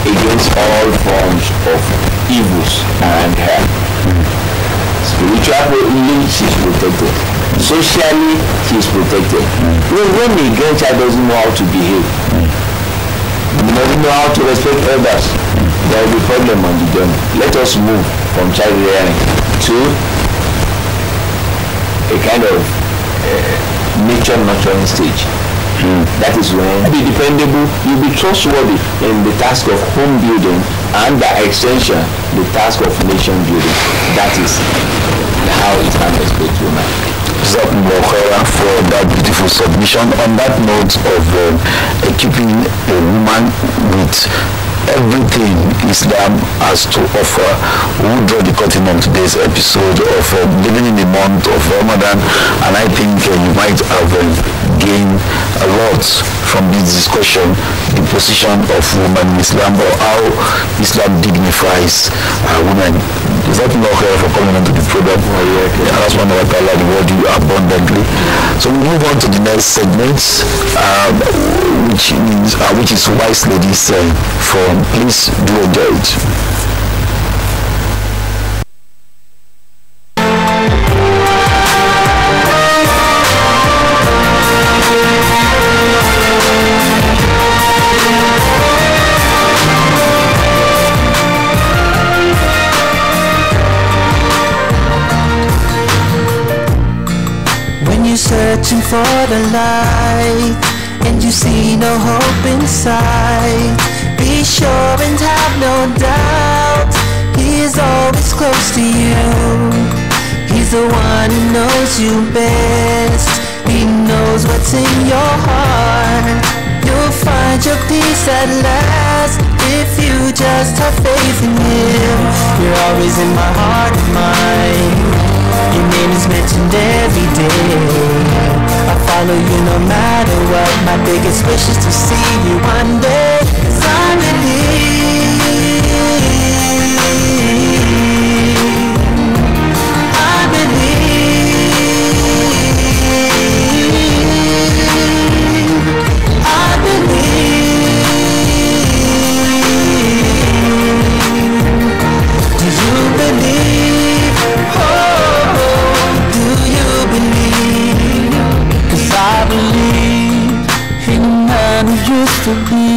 against all forms of evils around her. Spiritually, she is protected. Socially, she is protected. When a girl child doesn't know how to behave, doesn't know how to respect others, there will be problem on the journey. Let us move from child rearing to a kind of nature nurturing stage. That is when you'll be dependable, you'll be trustworthy in the task of home building and by extension the task of nation building. That is how it can respect women.
For that beautiful submission. On that note of equipping a woman with everything Islam has to offer, we'll draw the curtain on today's episode of living in the month of Ramadan, and I think you might have gained a lot from this discussion, the position of women in Islam, or how Islam dignifies women. Is that not here for coming onto the program? That's one of Allah reward you abundantly. So we move on to the next segment, which is Wise Ladies Forum. Please do enjoy it.
Searching for the light and you see no hope inside, be sure and have no doubt, He is always close to you. He's the one who knows you best, He knows what's in your heart. You'll find your peace at last if you just have faith in Him. You're always in my heart and mind, your name is mentioned every day. I follow you no matter what. My biggest wish is to see you one day. 'Cause I believe, I believe, I believe. Do you believe? Oh, do you believe? 'Cause I believe in a man who used to be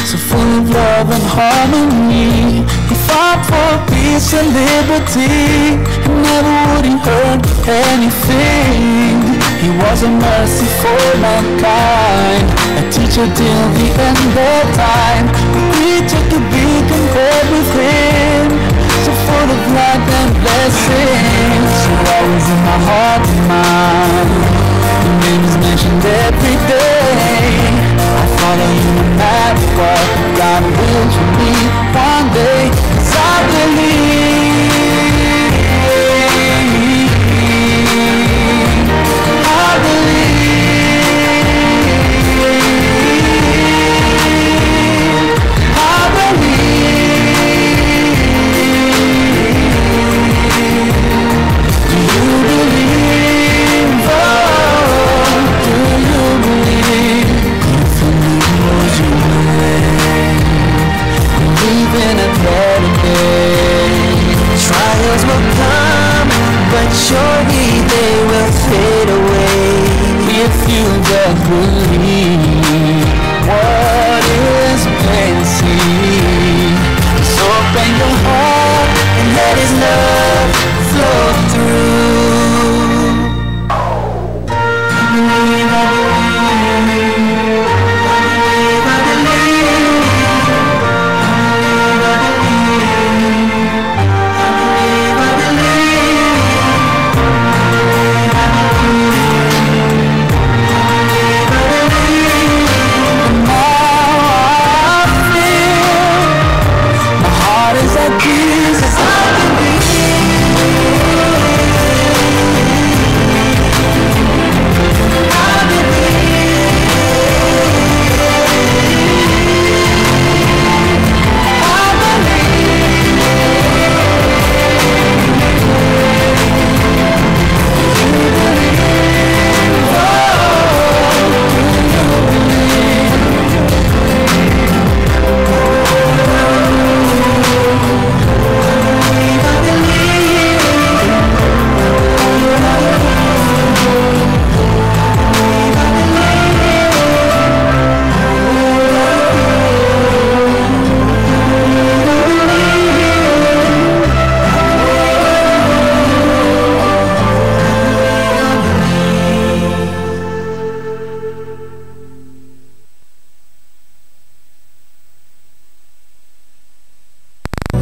so full of love and harmony. He fought for peace and liberty, and never would he hurt anything. He was a mercy for mankind, a teacher till the end of time, a preacher to be compared with him, so full of light and blessings. You're always in my heart and mind, your name is mentioned every day. I follow you no matter what. God will for me one day, 'cause I believe, I believe, I believe. Do you believe? Oh, do you believe? If you knows you know, believe in a better day.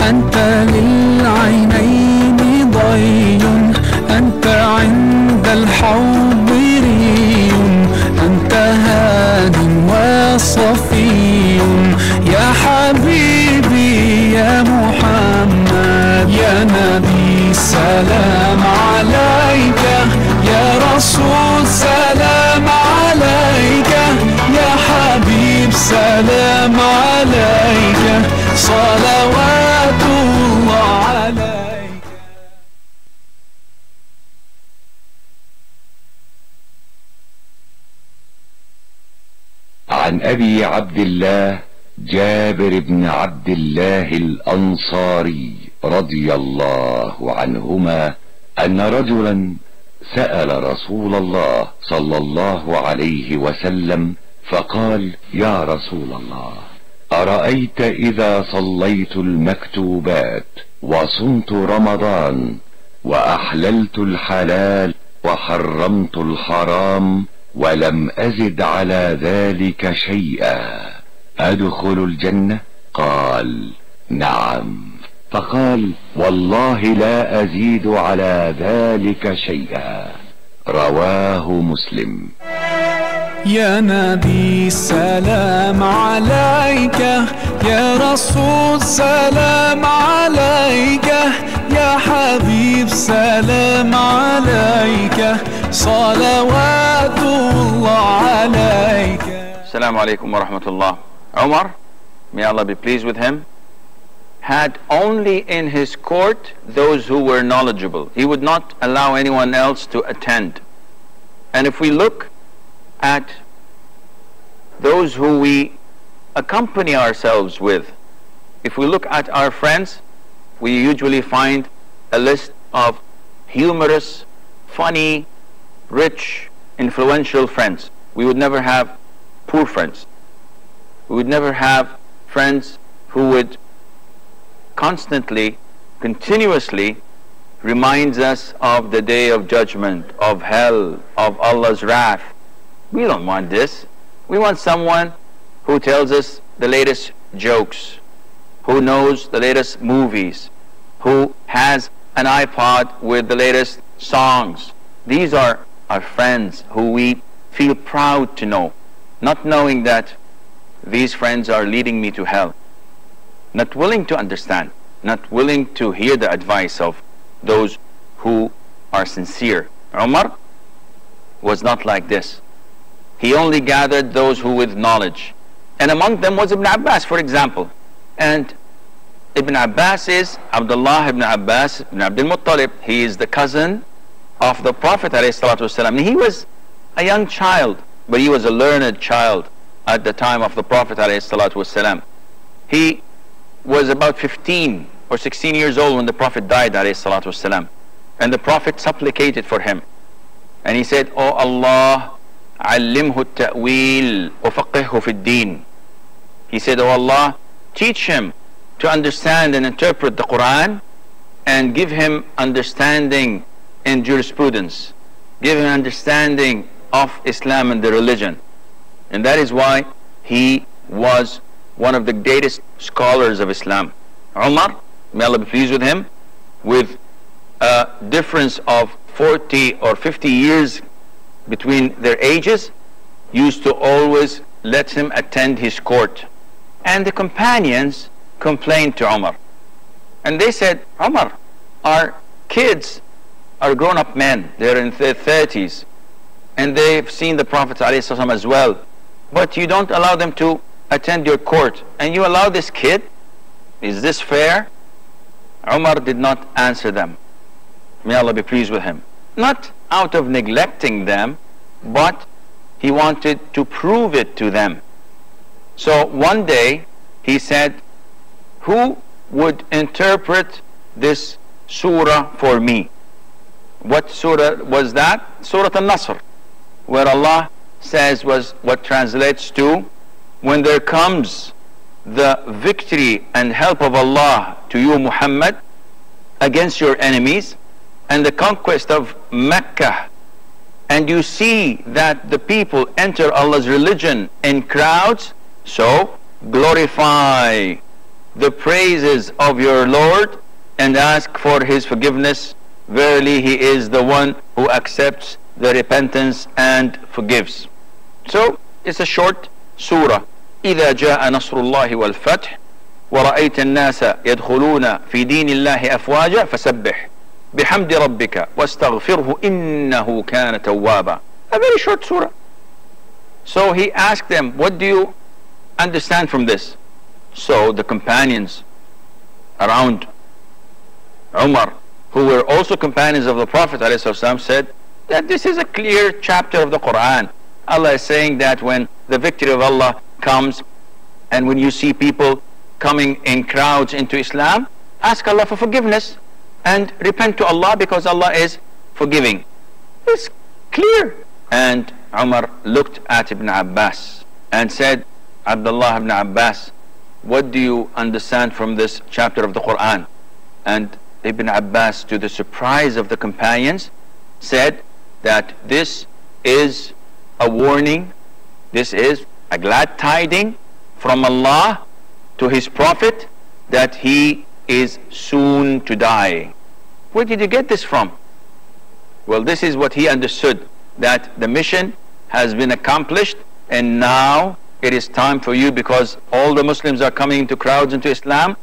أنت للعينين ضي أنت عند الحوض ري أنت هاد وصفي يا حبيبي يا محمد يا نبي سلام عليك يا رسول سلام عليك يا حبيب سلام عليك صلوات الله عليك.
عن أبي عبد الله جابر بن عبد الله الأنصاري رضي الله عنهما أن رجلا سأل رسول الله صلى الله عليه وسلم فقال: يا رسول الله، أرأيت إذا صليت المكتوبات وصمت رمضان وأحللت الحلال وحرمت الحرام ولم أزد على ذلك شيئا أدخل الجنة؟ قال: نعم. فقال: والله لا أزيد على ذلك شيئا. رواه مسلم.
يا نبي سلام عليك يا رسول سلام عليك يا حبيب سلام عليك صلوات الله عليك.
Assalamu alaikum wa rahmatullah. Umar, may Allah be pleased with him, had only in his court those who were knowledgeable. He would not allow anyone else to attend. And if we look at those who we accompany ourselves with, if we look at our friends, we usually find a list of humorous, funny, rich, influential friends. We would never have poor friends. We would never have friends who would constantly, continuously reminds us of the day of judgment, of hell, of Allah's wrath. We don't want this. We want someone who tells us the latest jokes, who knows the latest movies, who has an iPod with the latest songs. These are our friends who we feel proud to know, not knowing that these friends are leading me to hell, not willing to understand, not willing to hear the advice of those who are sincere. Umar was not like this. He only gathered those who with knowledge. And among them was Ibn Abbas, for example. And Ibn Abbas is Abdullah ibn Abbas ibn Abdul Muttalib. He is the cousin of the Prophet ﷺ. He was a young child, but he was a learned child at the time of the Prophet ﷺ. He was about 15 or 16 years old when the Prophet died ﷺ. And the Prophet supplicated for him. And he said, "Oh Allah, علمه التأويل وفقهه في الدين." He said, "Oh Allah, teach him to understand and interpret the Quran and give him understanding in jurisprudence. Give him understanding of Islam and the religion." And that is why he was one of the greatest scholars of Islam. Umar, may Allah be pleased with him, with a difference of 40 or 50 years between their ages, used to always let him attend his court. And the companions complained to Umar. And they said, "Umar, our kids are grown-up men. They're in their 30s. And they've seen the Prophet ﷺ as well. But you don't allow them to attend your court. And you allow this kid? Is this fair?" Umar did not answer them. May Allah be pleased with him. Not out of neglecting them, but he wanted to prove it to them. So one day he said, "Who would interpret this surah for me?" What surah was that? Surah Al-Nasr, where Allah says, was what translates to, "When there comes the victory and help of Allah to you, Muhammad, against your enemies, and the conquest of Mecca, and you see that the people enter Allah's religion in crowds, so glorify the praises of your Lord and ask for His forgiveness. Verily He is the one who accepts the repentance and forgives. So it's a short surah. إذا جاء نصر الله والفتح ورأيت الناس يدخلون في دين الله أفواجا فسبح بحمد ربك واستغفره إنه كان توابا. A very short surah. So he asked them, what do you understand from this? So the companions around Umar, who were also companions of the Prophet ﷺ, said that this is a clear chapter of the Quran. Allah is saying that when the victory of Allah comes and when you see people coming in crowds into Islam, ask Allah for forgiveness and repent to Allah because Allah is forgiving. It's clear. And Umar looked at Ibn Abbas and said, Abdullah ibn Abbas, what do you understand from this chapter of the Quran? And Ibn Abbas, to the surprise of the companions, said that this is a warning, this is a glad tiding from Allah to His Prophet that he is soon to die. Where did you get this from? Well, this is what he understood, that the mission has been accomplished and now it is time for you, because all the Muslims are coming into crowds into Islam.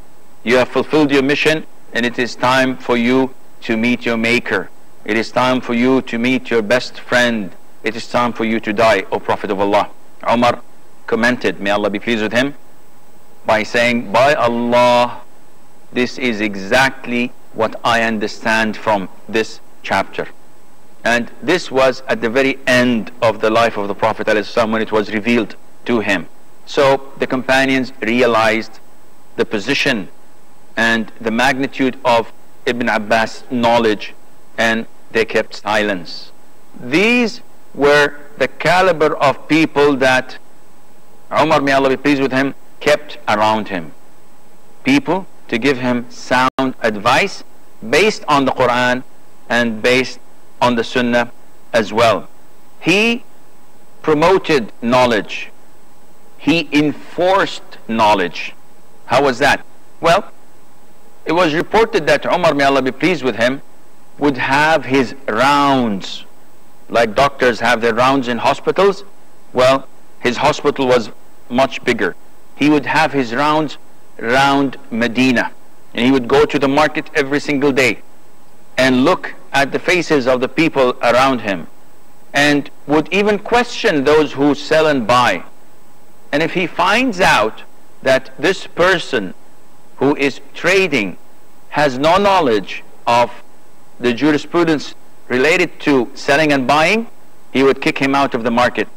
You have fulfilled your mission and it is time for you to meet your Maker. It is time for you to meet your best friend. It is time for you to die, O Prophet of Allah. Umar commented, may Allah be pleased with him, by saying, by Allah, this is exactly what I understand from this chapter. And this was at the very end of the life of the Prophet ﷺ when it was revealed to him. So the companions realized the position and the magnitude of Ibn Abbas' knowledge, and they kept silence. These were the caliber of people that Umar, may Allah be pleased with him, kept around him. People to give him sound advice based on the Quran and based on the Sunnah as well. He promoted knowledge. He enforced knowledge. How was that? Well, it was reported that Umar, may Allah be pleased with him, would have his rounds, like doctors have their rounds in hospitals. Well, his hospital was much bigger. He would have his rounds around Medina, and he would go to the market every single day and look at the faces of the people around him, and would even question those who sell and buy. And if he finds out that this person who is trading has no knowledge of the jurisprudence related to selling and buying, he would kick him out of the market.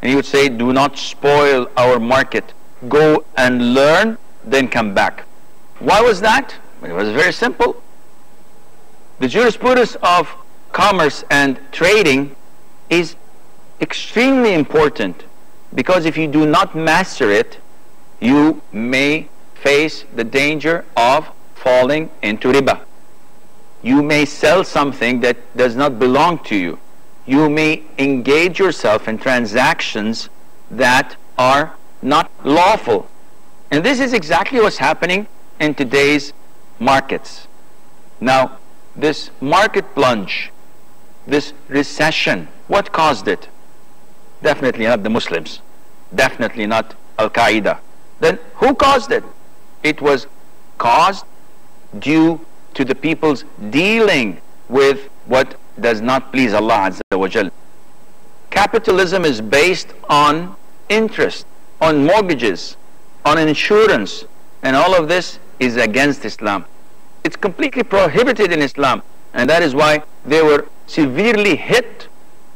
And he would say, do not spoil our market. Go and learn, then come back. Why was that? It was very simple. The jurisprudence of commerce and trading is extremely important, because if you do not master it, you may face the danger of falling into riba. You may sell something that does not belong to you. You may engage yourself in transactions that are not lawful. And this is exactly what's happening in today's markets. Now, this market plunge, this recession, what caused it? Definitely not the Muslims. Definitely not Al-Qaeda. Then who caused it? It was caused due to the people's dealing with what does not please Allah Azza wa Jal. Capitalism is based on interest, on mortgages, on insurance, and all of this is against Islam. It's completely prohibited in Islam, and that is why they were severely hit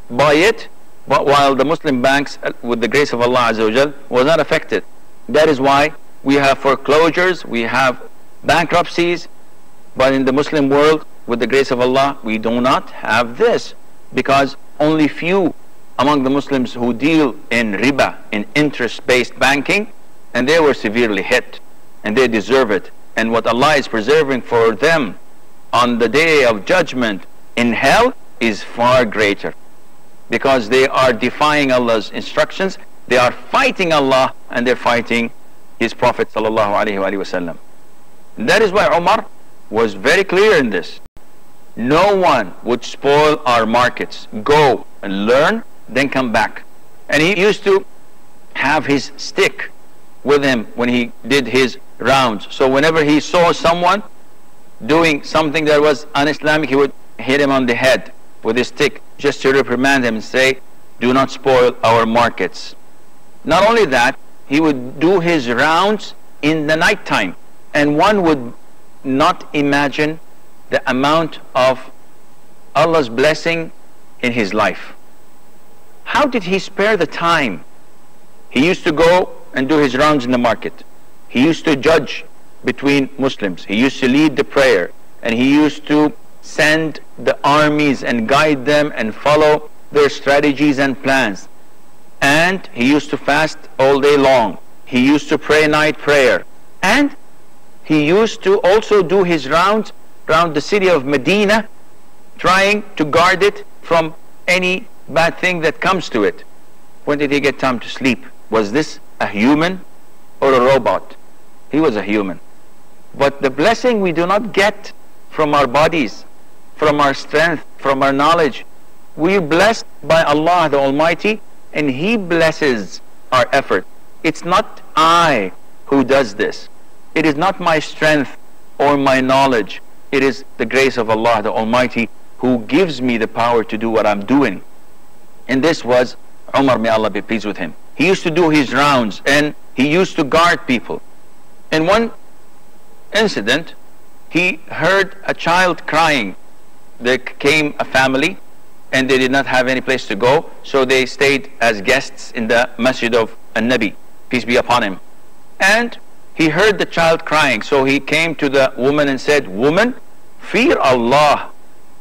by it, but while the Muslim banks, with the grace of Allah Azza wa Jal, was not affected. That is why we have foreclosures, we have bankruptcies, but in the Muslim world, with the grace of Allah, we do not have this, because only few among the Muslims who deal in riba, in interest-based banking, and they were severely hit, and they deserve it. And what Allah is preserving for them on the day of judgment in hell is far greater, because they are defying Allah's instructions, they are fighting Allah, and they're fighting his Prophet sallallahu alaihi wasallam. That is why Umar was very clear in this. No one would spoil our markets. Go and learn, then come back. And he used to have his stick with him when he did his rounds. So whenever he saw someone doing something that was un-Islamic, he would hit him on the head with his stick just to reprimand him and say, do not spoil our markets. Not only that, he would do his rounds in the night time, and one would not imagine the amount of Allah's blessing in his life. How did he spare the time? He used to go and do his rounds in the market. He used to judge between Muslims. He used to lead the prayer, and he used to send the armies and guide them and follow their strategies and plans. And he used to fast all day long. He used to pray night prayer. And he used to also do his rounds around the city of Medina, trying to guard it from any bad thing that comes to it. When did he get time to sleep? Was this a human or a robot? He was a human. But the blessing we do not get from our bodies, from our strength, from our knowledge. We are blessed by Allah the Almighty, and He blesses our effort. It's not I who does this. It is not my strength or my knowledge. It is the grace of Allah the Almighty who gives me the power to do what I'm doing. And this was Umar, may Allah be pleased with him. He used to do his rounds, and he used to guard people. In one incident, he heard a child crying. There came a family, and they did not have any place to go, so they stayed as guests in the masjid of An-Nabi, peace be upon him. And he heard the child crying, so he came to the woman and said, "Woman, fear Allah.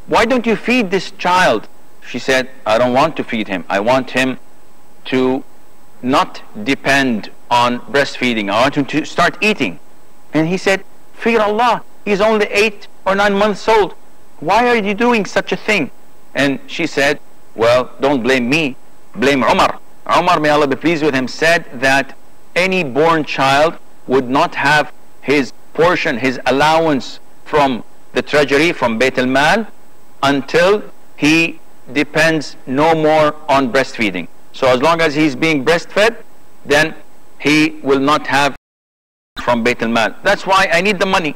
Why don't you feed this child?" She said, "I don't want to feed him. I want him to not depend on breastfeeding. I want him to start eating." And he said, "Fear Allah. He's only 8 or 9 months old. Why are you doing such a thing?" And she said, "Well, don't blame me. Blame Umar." Umar, may Allah be pleased with him, said that any born child would not have his portion, his allowance from the treasury, from Bayt al-Mal, until he depends no more on breastfeeding. So as long as he's being breastfed, then he will not have from Bayt al-Mal. That's why I need the money,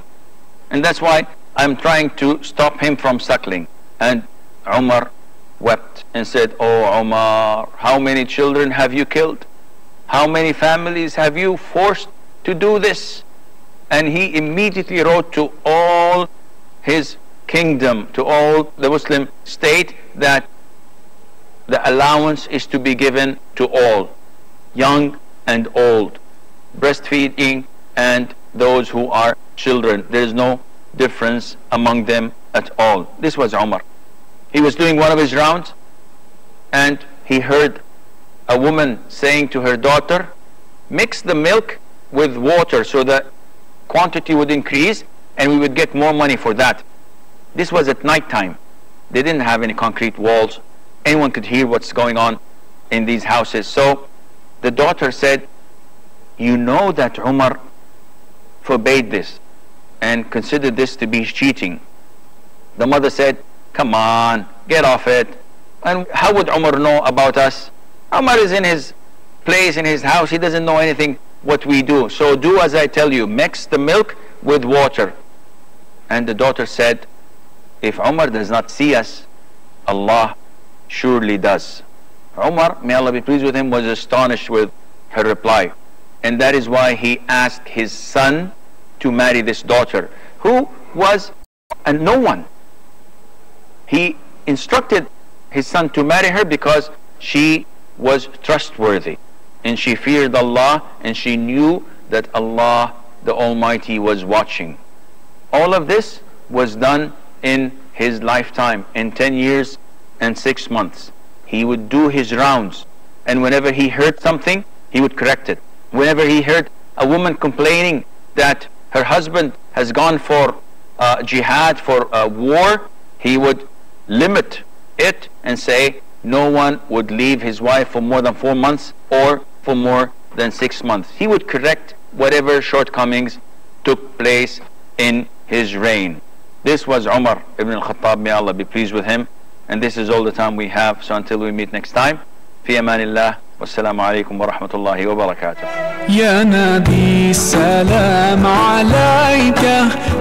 and that's why I'm trying to stop him from suckling. And Umar wept and said, "Oh Umar, how many children have you killed? How many families have you forced to do this?" And he immediately wrote to all his kingdom, to all the Muslim state, that the allowance is to be given to all, young and old, breastfeeding and those who are children. There is no difference among them at all. This was Umar. He was doing one of his rounds, and he heard a woman saying to her daughter, "Mix the milk with water so that quantity would increase and we would get more money for that." This was at night time. They didn't have any concrete walls. Anyone could hear what's going on in these houses. So the daughter said, "You know that Umar forbade this and considered this to be cheating." The mother said, "Come on, get off it. And how would Umar know about us? Umar is in his place, in his house. He doesn't know anything what we do. So do as I tell you. Mix the milk with water." And the daughter said, "If Umar does not see us, Allah surely does." Umar, may Allah be pleased with him, was astonished with her reply. And that is why he asked his son to marry this daughter, who was a no one. He instructed his son to marry her because she was trustworthy, and she feared Allah, and she knew that Allah the Almighty was watching. All of this was done in his lifetime, in 10 years and 6 months. He would do his rounds, and whenever he heard something, he would correct it. Whenever he heard a woman complaining that her husband has gone for jihad, for war, he would limit it and say no one would leave his wife for more than 4 months or for more than 6 months. He would correct whatever shortcomings took place in his reign. This was Umar ibn al-Khattab, may Allah be pleased with him. And this is all the time we have, so until we meet next time, fi amanillah, wassalamu alaikum wa rahmatullahi wa barakatuh.
يا نبي سلام عليك،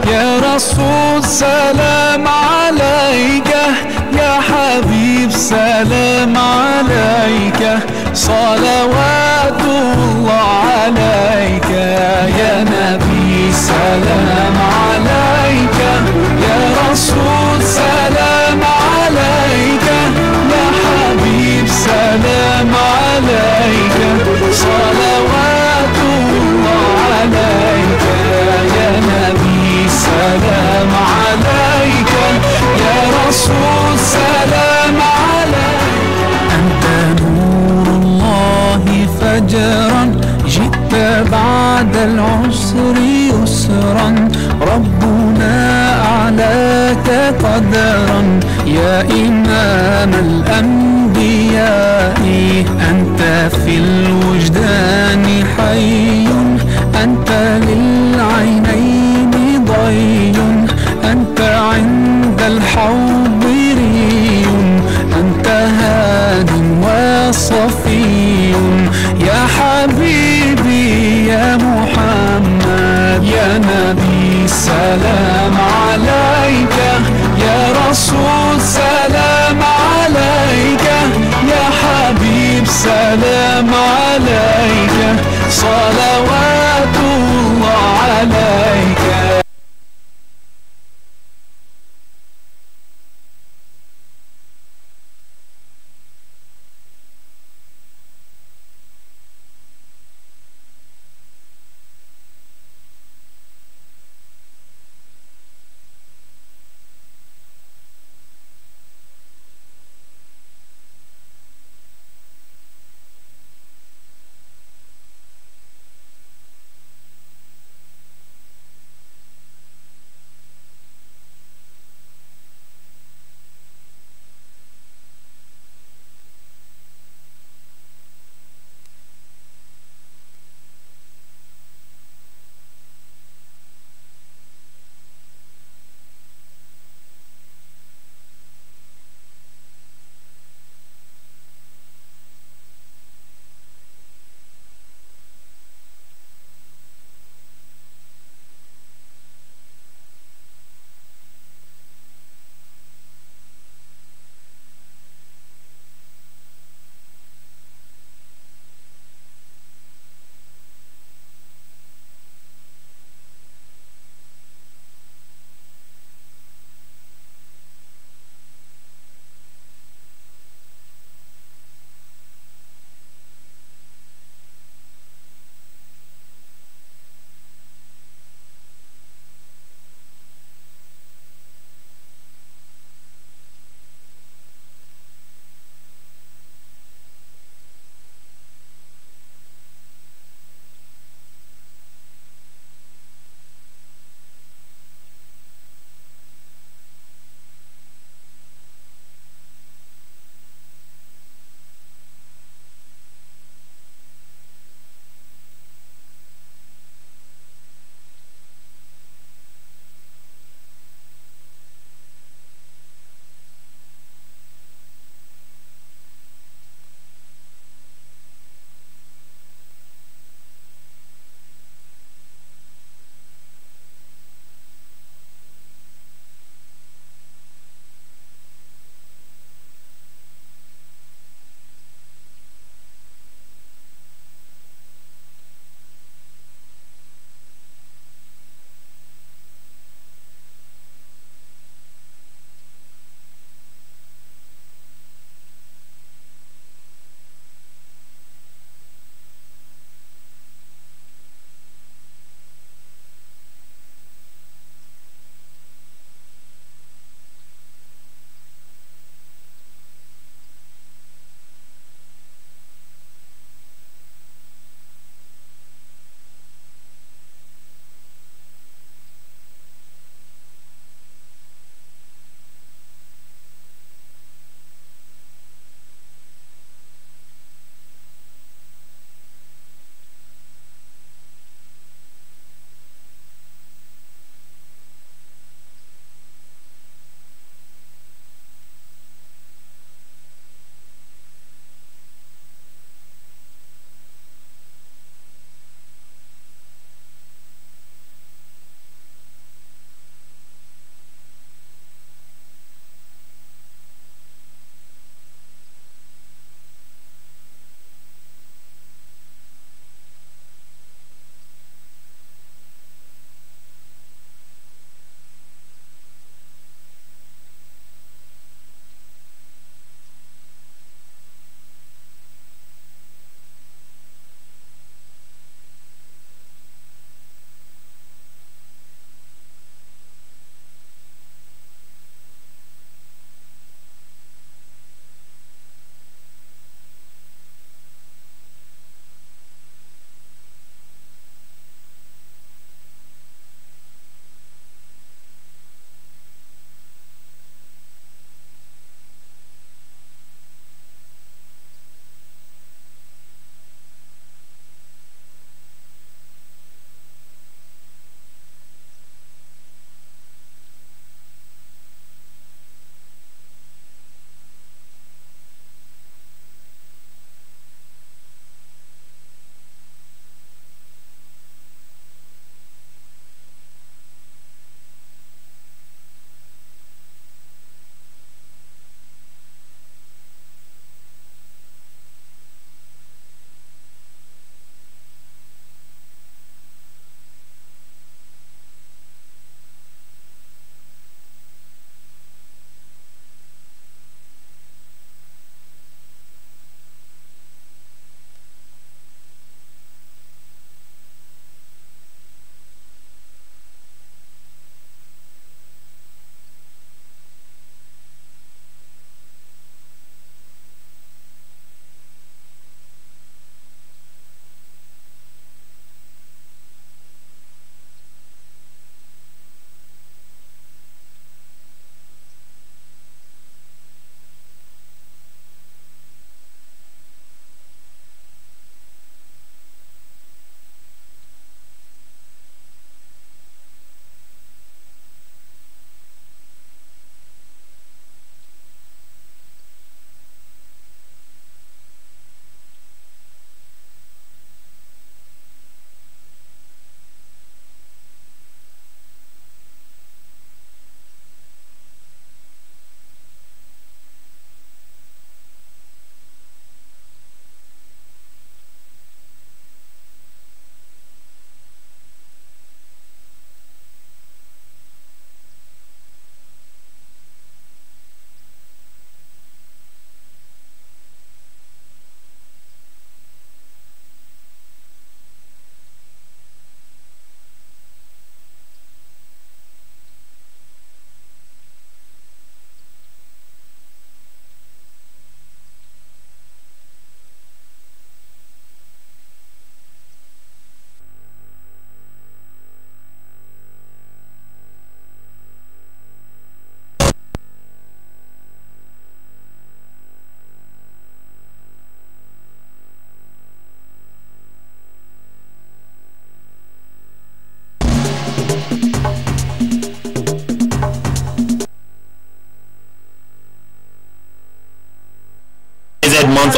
يا رسول سلام عليك، يا حبيب سلام عليك، صلوات الله عليك. يا نبي سلام عليك، يا رسول سلام عليك، يا حبيب سلام عليك، صلوات الله عليك. يا نبي سلام عليك، يا رسول سلام عليك. أنت نور الله فجرا، جئت بعد العسر يسرا، ربنا أعلاك قدرا، يا إمام الأنبياء. أنت في الوجدان حي، أنت للعينين ضي، أنت عند الحوض ري، أنت هاد وصفي، يا حبيبي يا محمد. يا نبي سلام عليك، يا رسول سلام عليك، يا حبيب سلام عليك، صلوات الله عليك.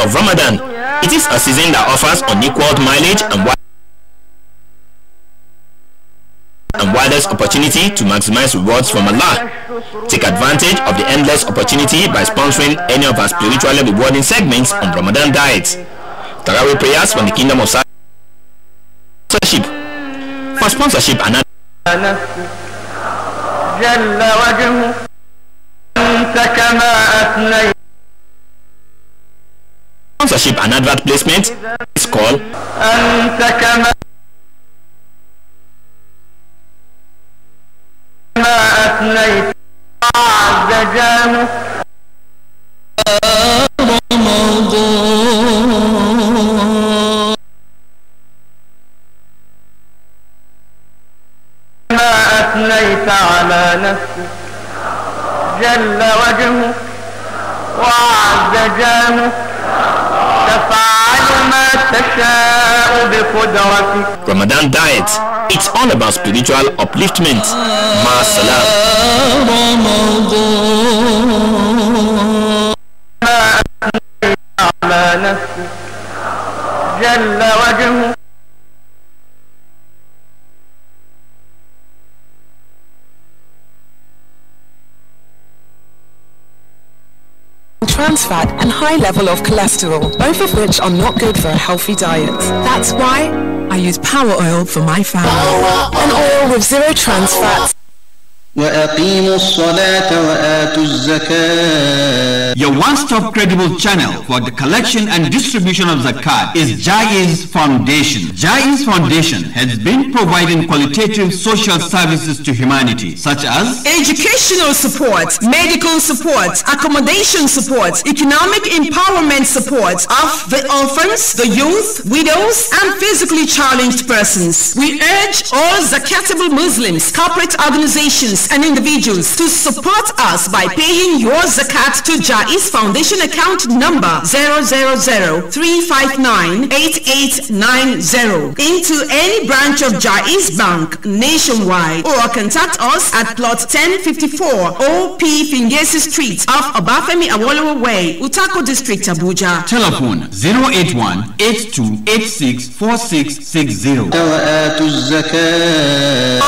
month of Ramadan. It is a season that offers unequaled mileage and widest opportunity to maximize rewards from Allah. Take advantage of the endless opportunity by sponsoring any of our spiritually rewarding segments on Ramadan Diet. Tarawih prayers from the Kingdom of Saudi. For sponsorship and advert placement, is called
أثنيت على نفسك جل وجهه وعز جاهه تفعل ما تشاء بقدرتك.
Ramadan Diet. It's all about spiritual upliftment. Ma salam.
على نفسك جل وجهه
trans fat and high level of cholesterol, both of which are not good for a healthy diet. That's why I use Power Oil for my family. An oil with zero trans fats.
وأقيموا الصلاة وآتوا الزكاة.
Your one-stop credible channel for the collection and distribution of zakat is Jaiz Foundation. Jaiz Foundation has been providing qualitative social services to humanity, such as
educational support, medical support, accommodation support, economic empowerment support of the orphans, the youth, widows, and physically challenged persons. We urge all zakatable Muslims, corporate organizations, and individuals to support us by paying your zakat to Jaiz Foundation account number 000-359-8890 into any branch of Jaiz Bank nationwide, or contact us at plot 1054 OP Fingesi Street off Obafemi Awolowo Way, Utako District, Abuja.
Telephone 081-8286-4660.
وآتوا الزكاة.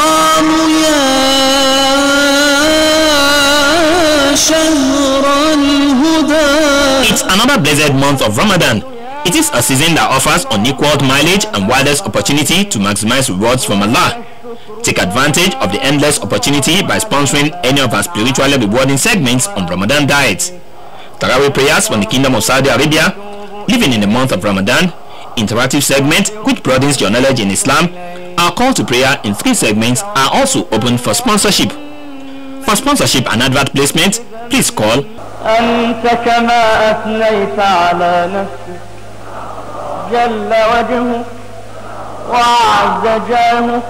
It's another blessed month of Ramadan. It is a season that offers unequaled mileage and widest opportunity to maximize rewards from Allah. Take advantage of the endless opportunity by sponsoring any of our spiritually rewarding segments on Ramadan Diet. Tarawih prayers from the Kingdom of Saudi Arabia, living in the month of Ramadan, interactive segment which broadens your knowledge in Islam. Our call to prayer in 3 segments are also open for sponsorship. For sponsorship and advert placement, please call
أنت كما أثنيت على نفسك جل وجهه وعز جاهه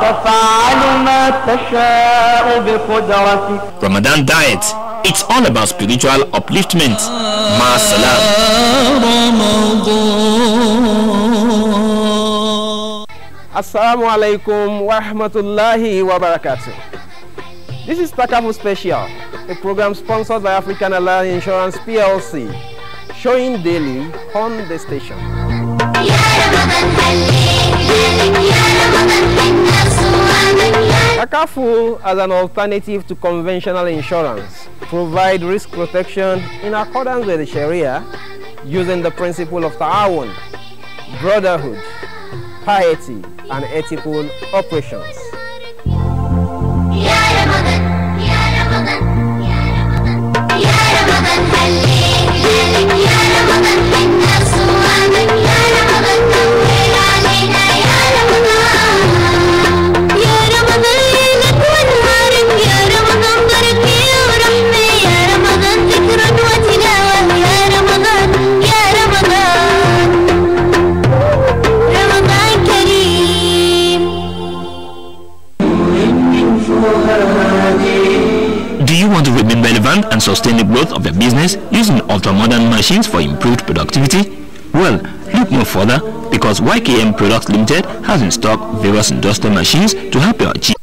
تفعل ما تشاء بقدرتك.
Ramadan Diet. It's all about spiritual upliftment. Ma salam.
Assalamu alaikum wa rahmatullahi wa barakatuh. This is Takafu Special, a program sponsored by African Alliance Insurance PLC, showing daily on the station. Takafu, as an alternative to conventional insurance, provide risk protection in accordance with the Sharia, using the principle of ta'awun, brotherhood, piety, and ethical operations.
Do you want to remain relevant and sustain the growth of your business using ultra-modern machines for improved productivity? Well, look no further, because YKM Products Limited has in stock various industrial machines to help you achieve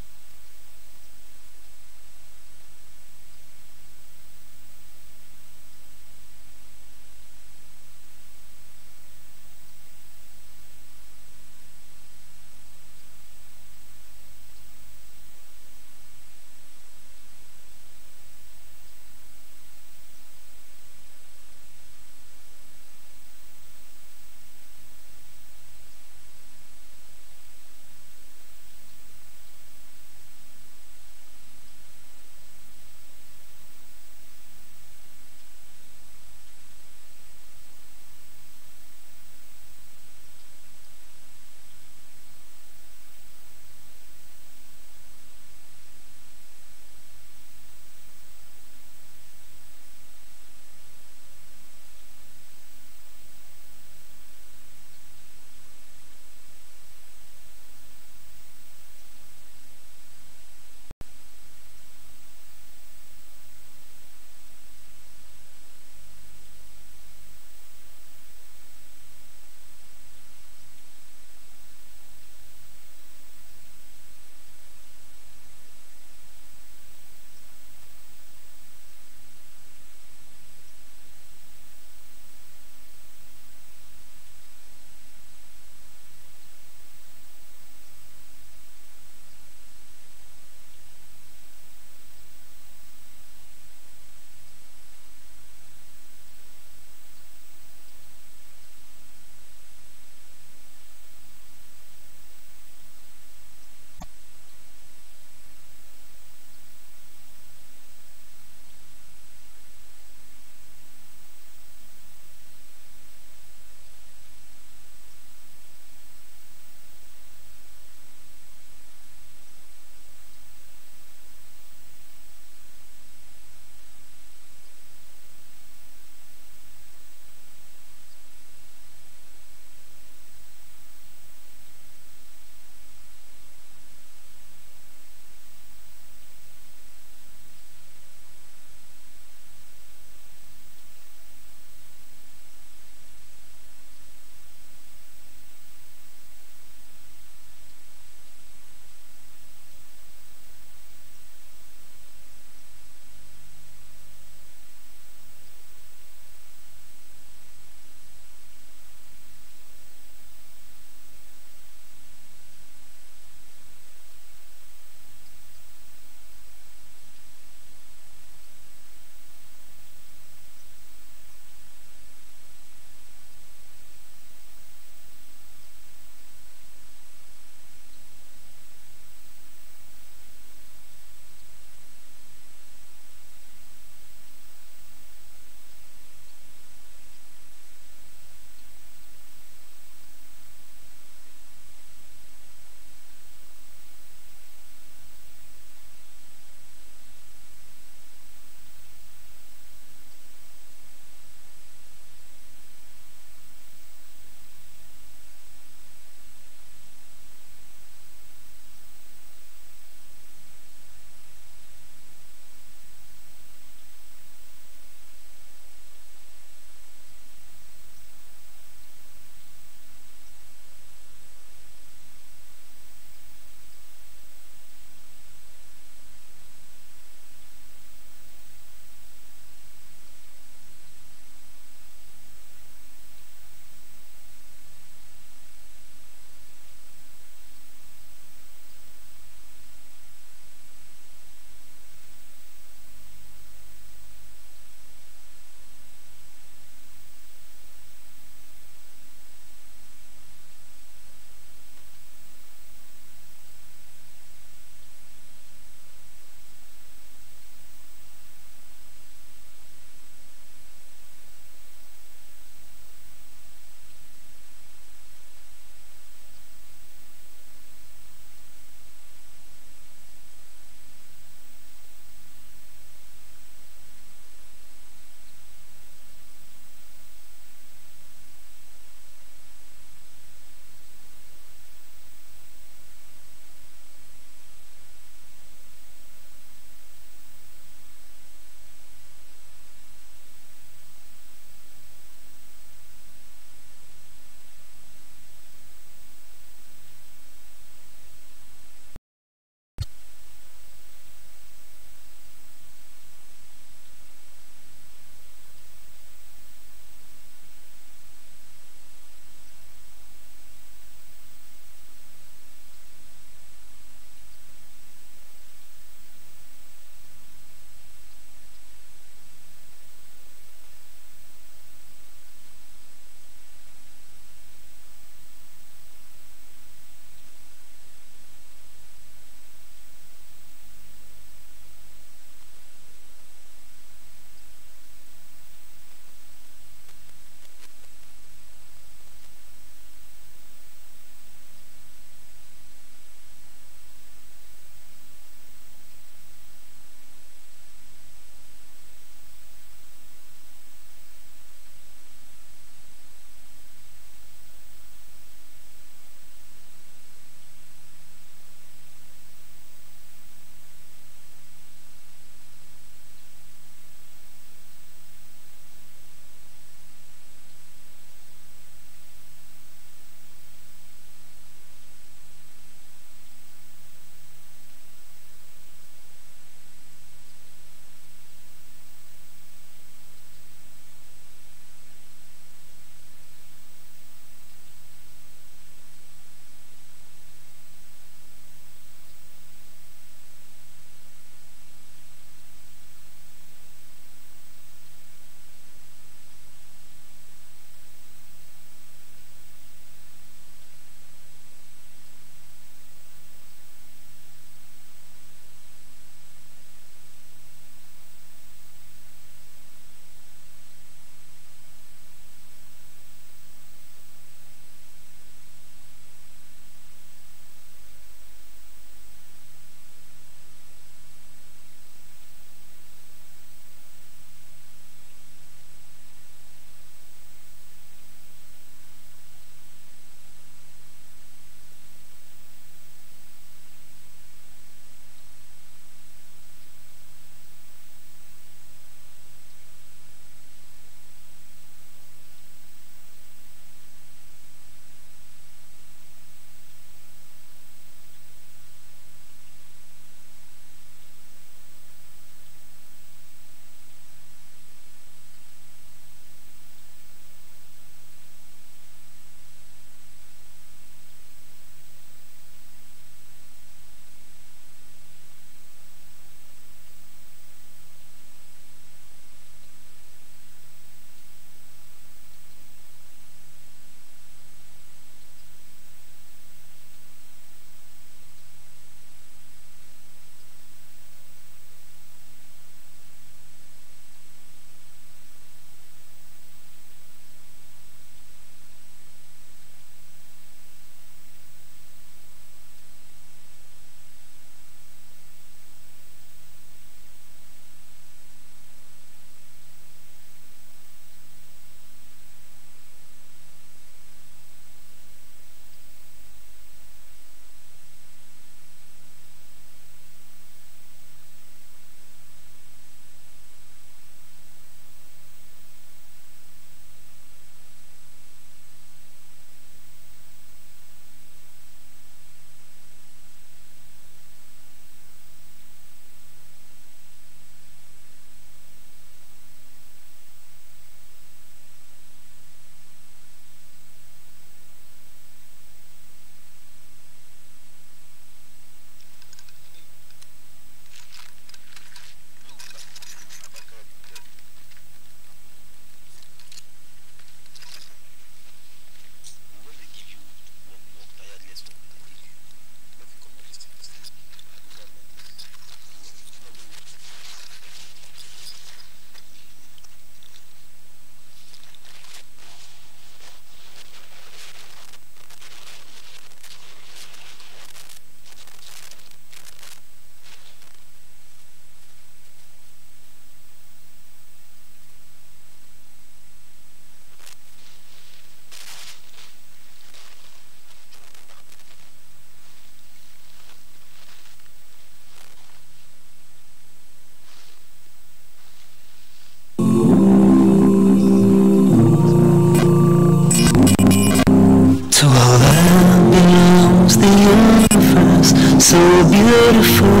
so beautiful.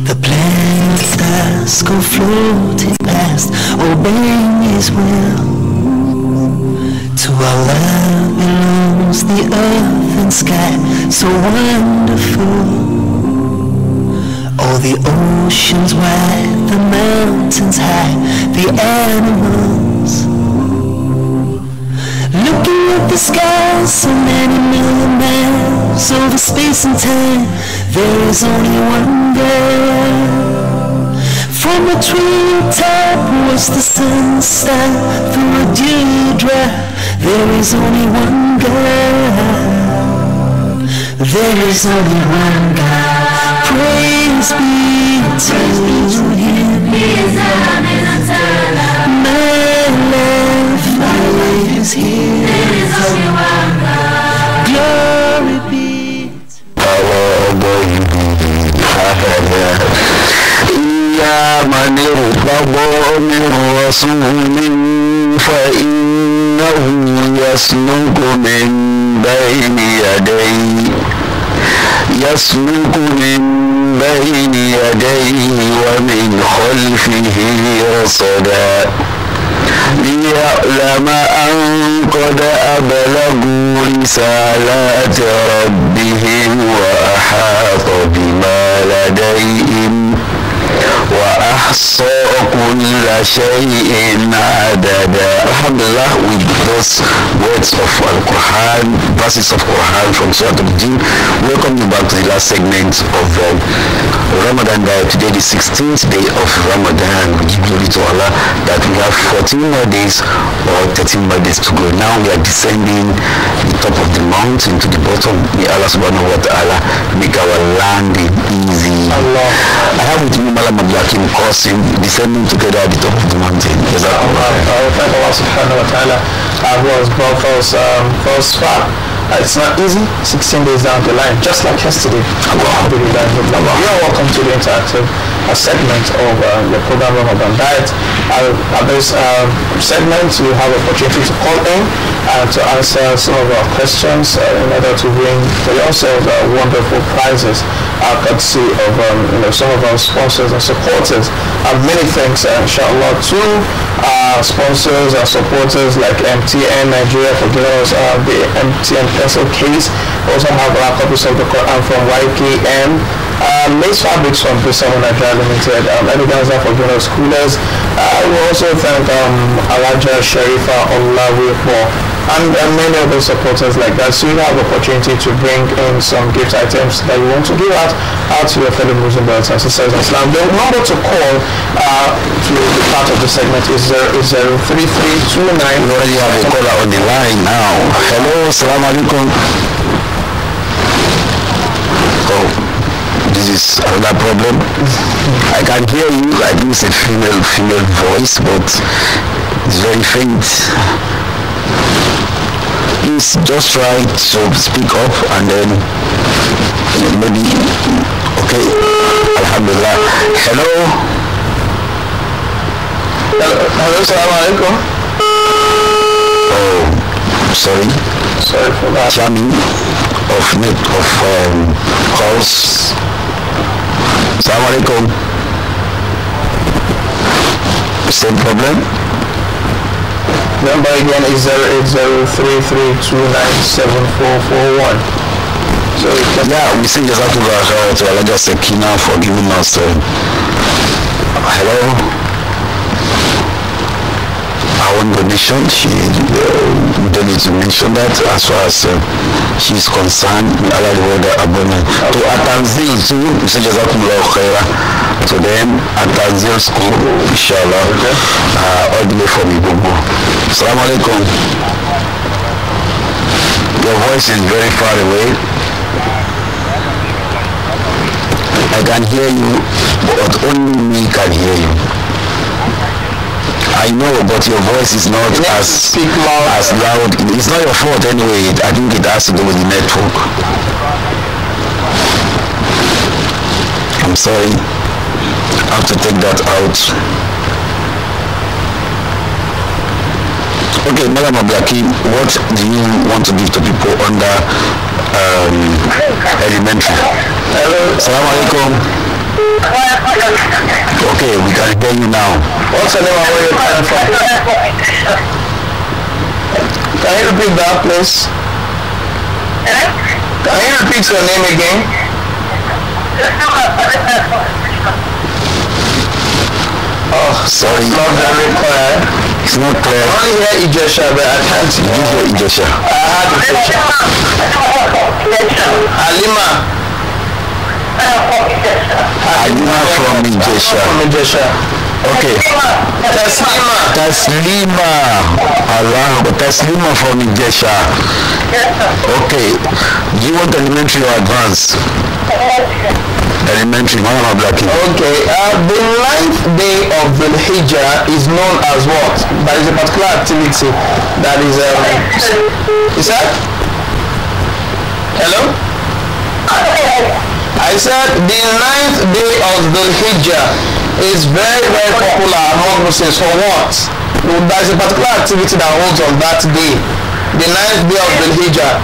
The playing stars go floating past, obeying His will. To Allah belongs the earth and sky, so wonderful. All the oceans wide, the mountains high, the animals. Looking at the sky, so many million miles over space and time, there is only one God. From a treetop watch the sun star through a dewdrop, there is only one God. There is only one God. Praise be to Him. He is my life is here. There is only one God. Glory be to
يا من ارتضى من رسول فإنه يسلك من بين يديه ومن خلفه رصدا ليعلم أن قد أبلغوا رسالات ربهم وأحاط بما لديهم وأحصى كل شيء عددا. Alhamdulillah, with those words of Al-Quran, verses of Quran from Surah Al-Jinn, welcome you back to the last segment of Ramadan Day. Today, the 16th day of Ramadan. We give glory to Allah that we have 14 more days or 13 more days to go. Now we are descending the top of the mountain to the bottom. May Allah subhanahu wa ta'ala make our landing easy. Allah. I have with me Malam Abdulakim Qasim, descending together at the top of the mountain. Is that Allah?
Thank Allah subhanahu wa ta'ala who has brought us far. It's not easy, 16 days down the line, just like yesterday. Alhamdulillah. You are welcome to the interactive segment of the program Ramadan Diet. At this segment, you have opportunity to call in to answer some of our questions in order to win for yourself wonderful prizes, courtesy of some of our sponsors and supporters. Many thanks, inshallah, to sponsors and supporters like MTN Nigeria for giving us the MTN pencil case. We also have copies of the Quran from YKM, Lace Fabrics from Prism Nigeria Limited, Eleganza for giving us coolers. We also thank Alaja Sharifa Olawipo and many other supporters like that. So you have the opportunity to bring in some gift items that you want to give out to your fellow Muslim brothers and sisters in Islam. The number to call to be part of the segment is 03329.
We already have a caller on the line now. Hello, Assalamu alaikum. Oh, this is another problem. I can hear you. I think it's a female voice, but it's very faint. Please just try to speak up and then maybe. Okay, Alhamdulillah. Hello,
Assalamu alaikum.
Oh, sorry for that. Jamming of calls. Assalamu alaikum. Same problem.
Number again is 08033297441. So
yeah, we say Jazakallah khair to Allah Sakina for giving us hello. Our donation, she don't need to mention that as far as she is concerned. Allah reward her abundant. To Atanzil too, we say Jazakallah khair to them at Tanzil School, inshallah, all the way from Ibubu. Assalamu alaikum. Your voice is very far away. I can hear you, but only me can hear you. I know, but your voice is not as loud. It's not your fault anyway. I think it has to do with the network. I'm sorry. I have to take that out. Okay, Madam Ablaki, what do you want to give to people under elementary. Assalamu alaikum. Okay, we can hear you now.
What's the name of where you're coming from? Can you repeat that, please? Can you repeat your name again? Oh, sorry. It's not very clear.
It's not clear.
I only hear Ijesha, but I can't see.
Did you hear Ijesha?
I had Ijesha. Alima.
Alima from Ijesha. Okay. Taslima. Allah. Taslima from Ijesha. Okay. Do you want elementary or advanced? Elementary, Mama Blackie.
Okay, the 9th day of the Hijjah is known as what? That is a particular activity that is, is that? Hello? I said the 9th day of the Hijjah is very, very popular among Muslims. For what? There is a particular activity that holds on that day. The 9th day of the Hijjah.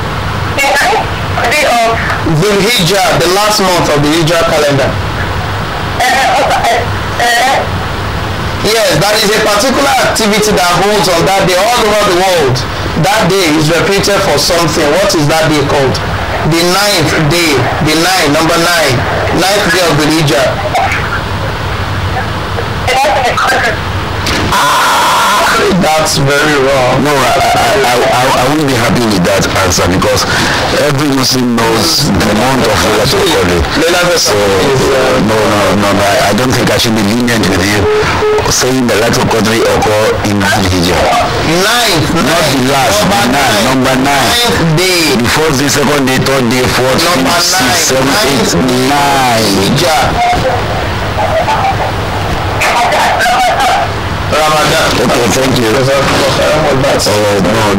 The Hijjah, the last month of the Hijjah calendar. Yes, that is a particular activity that holds on that day all over the world. That day is repeated for something. What is that day called? The 9th day, the 9, number 9, 9th day of the Hijjah. That's very wrong.
No, I wouldn't be happy with that answer because every Muslim knows the month of Laylatul Qadr. So, no, I don't think I should be lenient with you saying the Laylatul Qadr occur in Hijjah.
9th,
not the last, number 9.
9th day.
The first day, second day, third day, fourth, fifth, sixth, seventh, 8th, 9.
Hijjah. Ramadan.
Okay, thank you. No,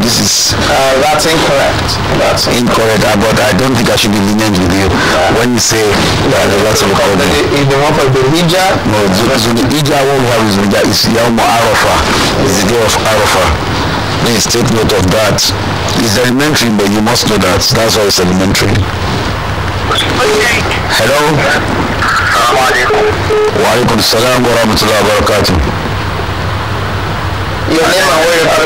this is
that's incorrect. That's
incorrect. But I don't think I should be lenient with you when you say that that's a record.
In the month of the Hijjah.
No, so the Hijjah what we have is Yawm Arafah. It's the day of Arafah. Please take note of that. It's elementary, but you must know that. That's why it's elementary. Hello. Wa alaikum salam wa rahmatullahi wa barakatuh.
Your name and where you're from?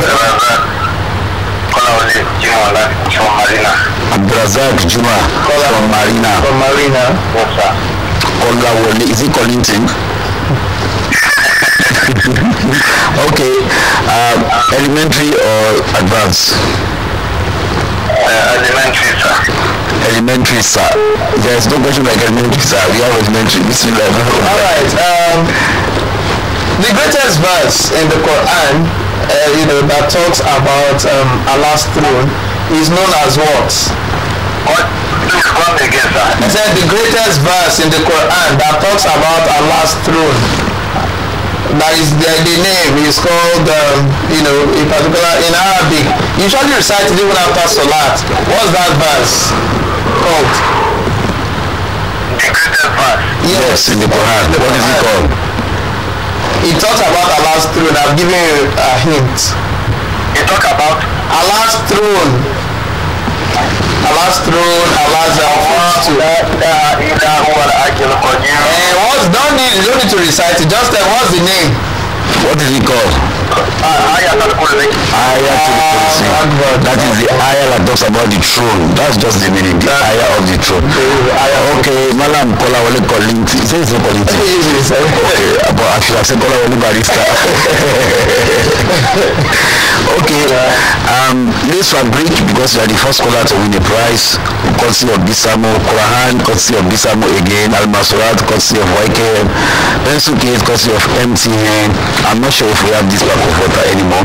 Abdrazak Juma from Marina.
From Marina.
Is it Collington? Okay. Elementary or advanced?
Elementary, sir.
Elementary, sir. There is no question like elementary, sir. We have elementary.
All right. The greatest verse in the Quran, that talks about Allah's throne is known as what?
Please come again, sir.
I said the greatest verse in the Quran that talks about Allah's throne. That is the name is called, in particular in Arabic. You usually recite it even after Salat. What's that verse called?
The greatest verse.
Yes, in the Quran. What is it called?
It talks about Allah's throne. I've given you a hint.
It talks about
Allah's throne. Allah's throne, Allah's don't need to recite it. Just what's the name?
What is it called?
Ayatul Kursi.
That is the ayah that talks about the throne. That's just the meaning, the ayah of the throne. Okay, Malam Kola Wale Kolinti. Is it Kolinti? Okay, but I should have said Kola Wale Barista. Okay, let's break because you are the first caller to win a prize. Courtesy of Bisamo, Quran, courtesy of Bisamo again, Al Masurat, courtesy of YKM, Pencil Case, courtesy of MTN. I'm not sure if we have this pack of water anymore.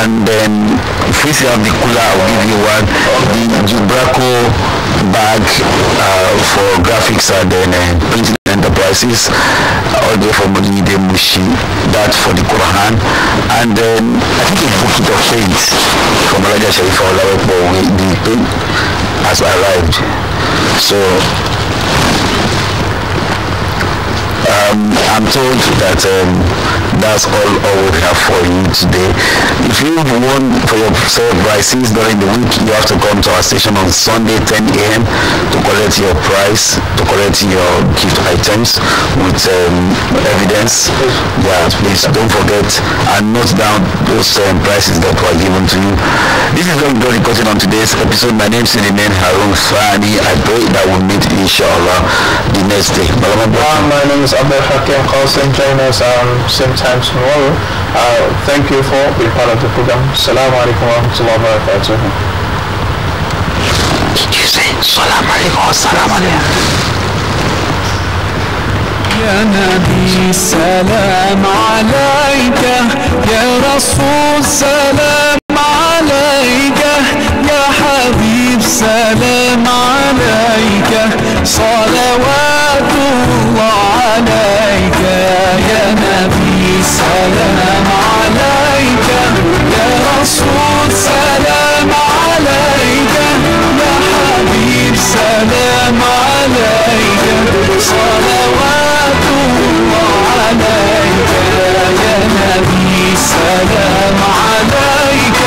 And then if we still have the cooler, I'll give you one. The Jubraco bag for graphics and then printing enterprises, all the way from Modinide Mushi, that for the Quran. And then I think a bucket of paint from Raja Sharifa Olawepo, the paint has arrived. So I'm told that That's all we have for you today. If you want for your sale prices during the week, you have to come to our station on Sunday 10 a.m. to collect your price, to collect your gift items with evidence. Yeah, please don't forget and note down those prices that were given to you. This is what we're recording on today's episode. My name is Sinimen Harun Fani. I pray that we'll meet inshallah the next day.
My name is Abdul Hakim Qasim. Join us same time tomorrow. Thank you for being part of the program. Assalamu alaikum wa rahmatullahi wa barakatuh.
Did you say Assalamu alaikum wa salam alaikum?
يا نبي سلام عليك يا رسول سلام عليك يا حبيب سلام عليك صلوات الله عليك يا نبي سلام عليك يا رسول سلام عليك يا حبيب سلام عليك صلوات الله عليك يا نبي سلام عليك.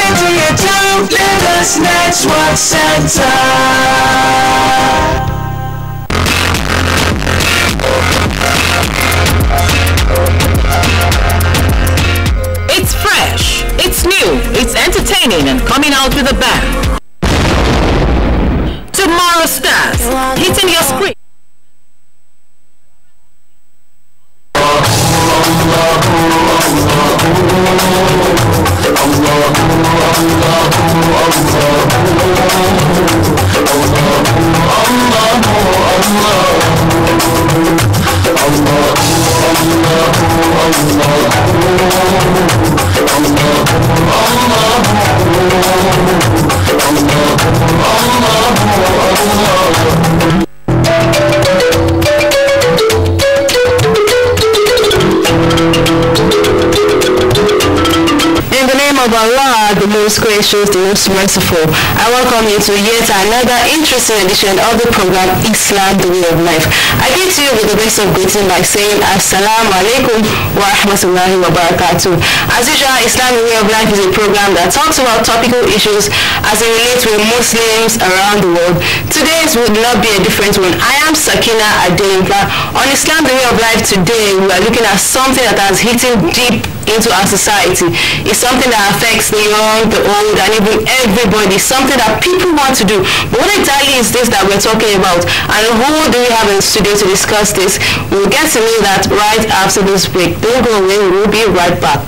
NTA2Lagos Network Center.
It's fresh, it's new, it's entertaining and coming out with a bang. Tomorrow stars hitting your screen.
Of Allah, the most gracious, the most merciful, I welcome you to yet another interesting edition of the program Islam, the Way of Life. I greet you with the best of greeting by saying Assalamu alaikum wa rahmatullahi wa barakatuh. As usual, Islam, the Way of Life is a program that talks about topical issues as it relates with Muslims around the world. Today's would not be a different one. I am Sakina Adelinka. On Islam, the Way of Life today, we are looking at something that has hidden deep into our society. It's something that affects the young, the old, and even everybody. Something that people want to do. But what exactly is this that we're talking about? And who do we have in the studio to discuss this? We'll get to know that right after this break. Don't go away. We'll be right back.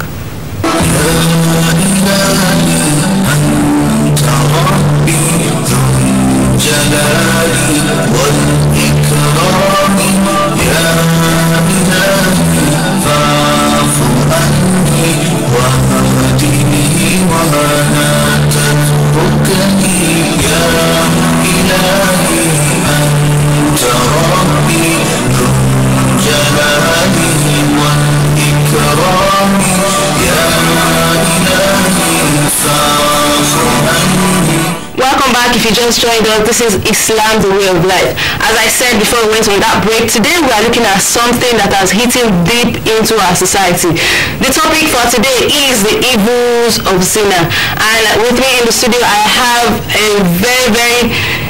Welcome back. If you just joined us, this is Islam, the Way of Life. As I said before we went on that break, today we are looking at something that has hidden deep into our society. The topic for today is the evils of zina. And with me in the studio, I have a very, very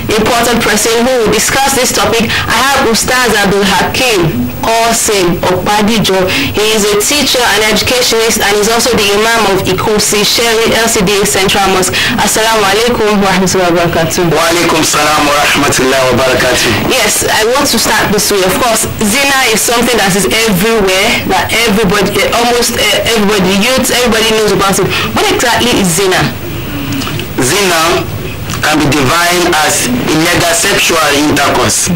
important person who will discuss this topic. I have Ustaz Abdul Hakim Qasim Okpadijo. He is a teacher and educationist, and he's also the Imam of Ikosi Sheri LCD Central Mosque. Assalamu alaikum wa rahmatullahi wa barakatuh.
Wa alaikum salam wa rahmatullahi wa barakatuh.
Yes, I want to start this way. Of course, zina is something that is everywhere, that everybody, almost everybody, youths, everybody knows about it. What exactly is zina?
Zina can be defined as illegal sexual intercourse,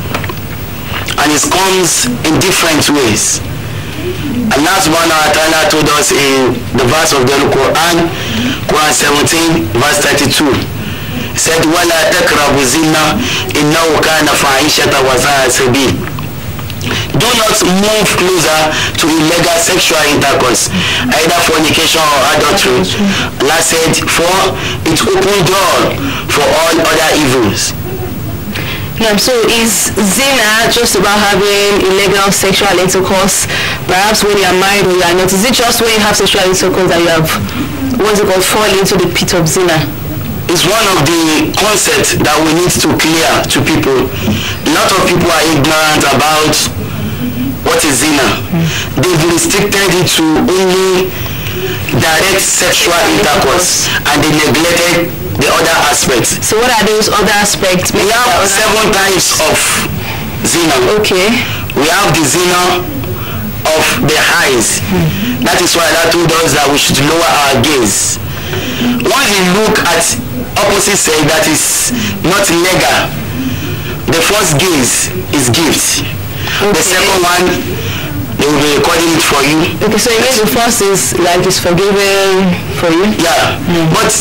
and it comes in different ways. Allah subhanahu wa ta'ala told us in the verse of the Quran, Quran 17 verse 32, he said, وَلَا تَقْرَبُوا الزِّنَا إِنَّهُ كَانَ فَاحِشَةً وَسَاءَ سَبِيلًا. Do not move closer to illegal sexual intercourse, either fornication or adultery. Allah said, for it opened door for all other evils.
Yeah, so is zina just about having illegal sexual intercourse, perhaps when you are married or you are not? Is it just when you have sexual intercourse that you have, what's it called, fall into the pit of zina?
It's one of the concepts that we need to clear to people. A lot of people are ignorant about what is zina. They've restricted it to only direct sexual intercourse, and they neglected the other aspects.
So what are those other aspects?
We have 7 types of zina.
Okay.
We have the zina of the eyes. That is why Allah told us that we should lower our gaze. Once you look at opposite sex that is not legal, the first gaze is gift. Okay. The second one, they will be recording it for you.
Okay, so you mean the first is like it's forgiven for you?
Yeah, but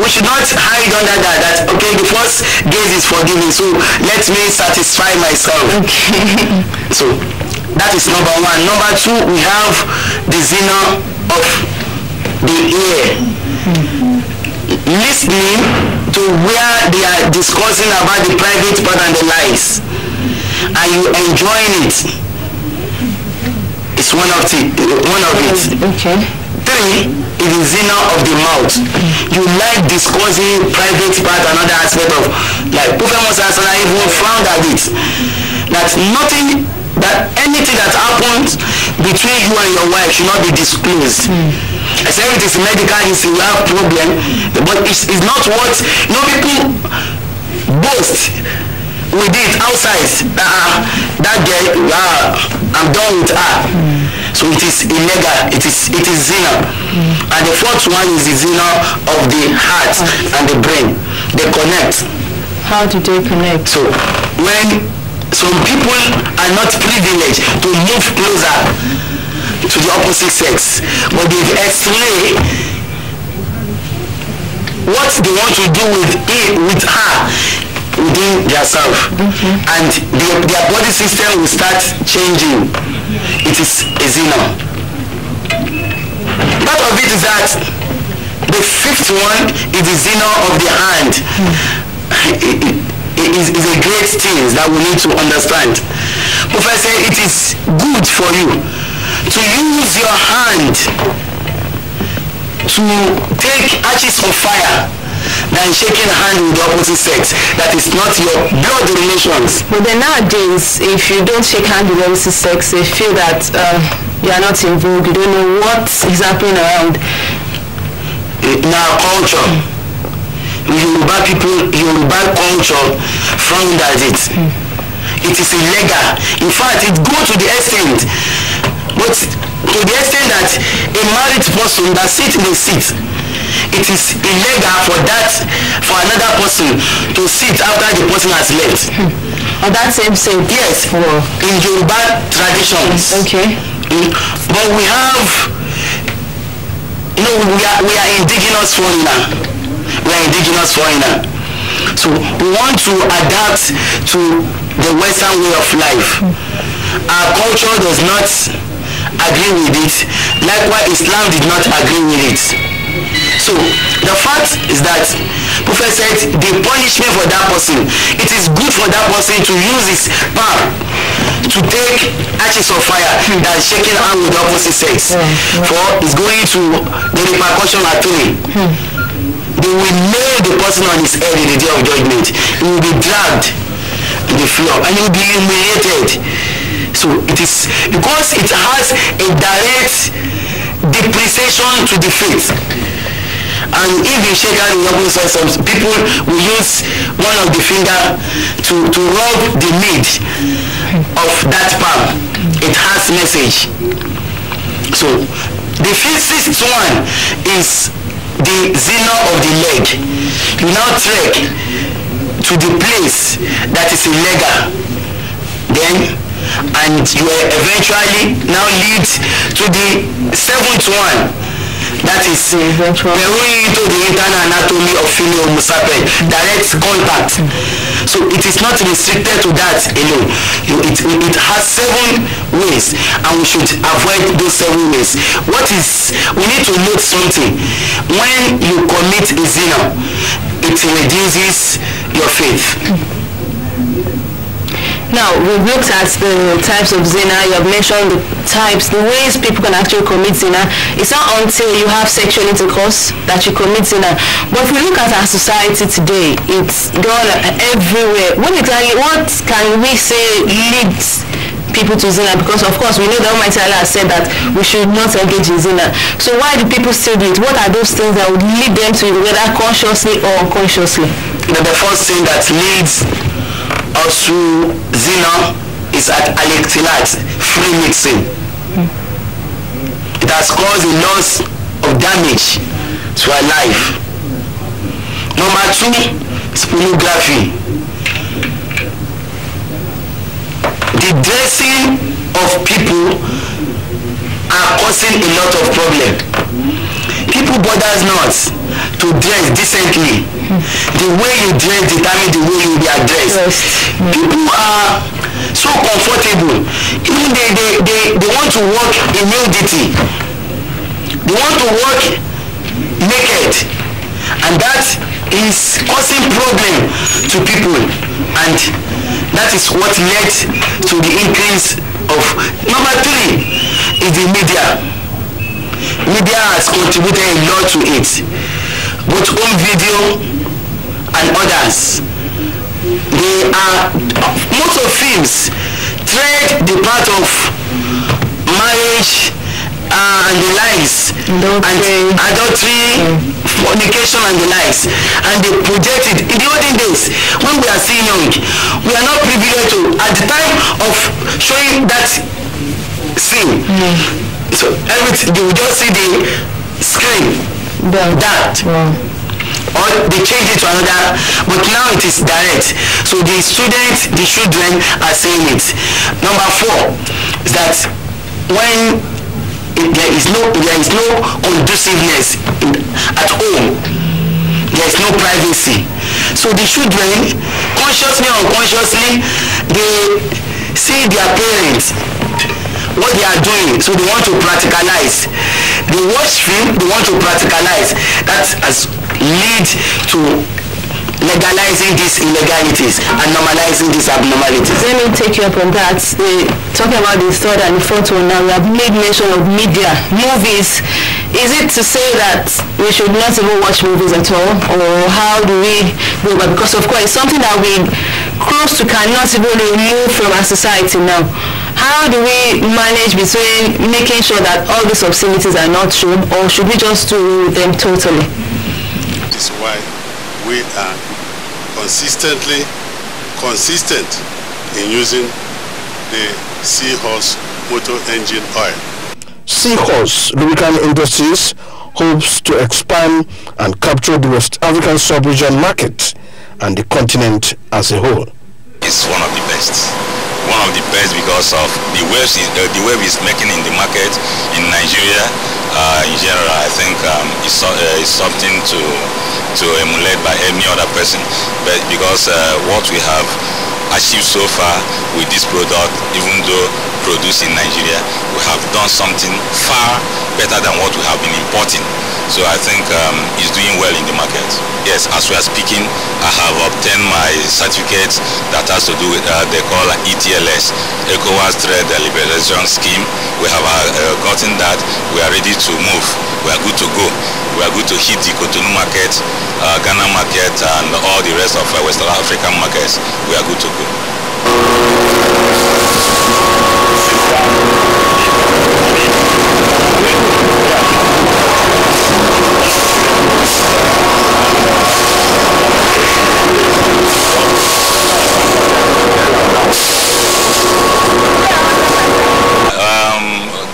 we should not hide under that okay, the first gaze is forgiven, so let me satisfy myself.
Okay.
So that is number 1. Number 2, we have the zina of the ear. Listening to where they are discussing about the private part and the lies, and you enjoying it. It's one of it. Okay. 3 is the zina of the mouth. You like discussing private part, another aspect of, like Prophet Muhammad even frowned at it, that anything that happens between you and your wife should not be disclosed. I say it is medical, you have problem, but it's not what, people boast with it outside. That girl, I'm done with her. So it is illegal, it is zina. And the 4th one is the zina of the heart and the brain. They connect.
How do they connect?
So when some people are not privileged to move closer to the opposite sex, but they've explained what they want to do with her within themselves, and their body system will start changing. It is a zina. Part of it is that the 5th one is the zina of the hand. It is a great thing that we need to understand. Professor, it is good for you to use your hand to take ashes of fire than shaking hand with the opposite sex. That is not your blood relations.
But then nowadays, if you don't shake hand with the opposite sex, they feel that you are not in vogue, you don't know what is happening around.
In our culture, Yoruba people, Yoruba culture frowned at it. It is illegal. In fact, it goes to the extent, but to the extent that a married person that sits in a seat, it is illegal for another person to sit after the person has left.
On that same seat?
Yes, in Yoruba traditions.
Okay.
But we have, we are indigenous foreigner. We are indigenous foreigner. So we want to adapt to the Western way of life. Our culture does not agree with it. Likewise, Islam did not agree with it. So the fact is that
Prophet said the punishment for that person, it is good for that person to use his palm to take ashes of fire than shaking hand with the opposite sex. For it's going to the repercussion are three. They will nail the person on his head in the day of judgment. He will be dragged to the floor and he will be humiliated. So it is because it has a direct depreciation to the faith. And if you shake out the opposite, some people will use one of the finger to rub the mid of that palm. It has message. So the fifth one is the zina of the leg. You now trek to the place that is illegal. Then and you eventually now lead to the seventh one. That is peering into the internal anatomy of female Homo sapiens, direct contact. So it is not restricted to that alone. It has 7 ways, and we should avoid those 7 ways. We need to note something. When you commit a zina, it reduces your faith.
Now, we've looked at the types of zina. You have mentioned the types, the ways people can actually commit zina. It's not until you have sexual intercourse that you commit zina. But if we look at our society today, it's gone everywhere. What can we say leads people to zina? Because of course we know the Almighty Allah has said that we should not engage in zina. So why do people still do it? What are those things that would lead them to it, whether consciously or unconsciously?
The first thing that leads us to zina is at al-ikhtilat, free mixing. It has caused a loss of damage to our life. Number 2 is pornography. The dressing of people are causing a lot of problem. People bother not to dress decently. The way you dress determines the way you will be addressed. People are so comfortable. Even they want to walk in nudity. They want to walk naked. And that is causing problem to people. And that is what led to the increase of. Number 3 is the media. Media has contributed a lot to it, both home video and others. Most of films tread the path of marriage and the likes, and adultery, fornication and the likes, and they project it. In the olden days, when we are still young, we are not privileged to, at the time of showing that scene, so everything, you will just see the screen, or they change it to another, but now it is direct. So the students, the children are saying it. Number 4 is that when there is no conduciveness at home, there is no privacy. So the children, consciously or unconsciously, they see their parents, what they are doing, so they want to practicalize. They watch film, they want to practicalize. That has led to legalizing these illegalities and normalizing these abnormalities.
Let me take you up on that. Talking about the third and the fourth one now, we have made mention of media, movies. Is it to say that we should not even watch movies at all, or how do we go about? Because of course it's something that we close to cannot even remove from our society now. How do we manage between making sure that all these obscenities are not shown, or should we just do them totally?
This is why we are consistent in using the Seahorse motor engine oil.
Seahorse Lubricant Industries hopes to expand and capture the West African sub-region market and the continent as a whole.
It's one of the best. One of the best because of the waves is making in the market in Nigeria. In general, I think it's something to emulate by any other person. But because what we have achieved so far with this product, even though produced in Nigeria, we have done something far better than what we have been importing. So I think it's doing well in the market. Yes, as we are speaking, I have obtained my certificate that has to do with they call ETLS, ECOWAS Trade Liberalization Scheme. We have gotten that. We are ready to move. We are good to go. We are good to hit the Cotonou market, Ghana market, and all the rest of West African markets. We are good to go.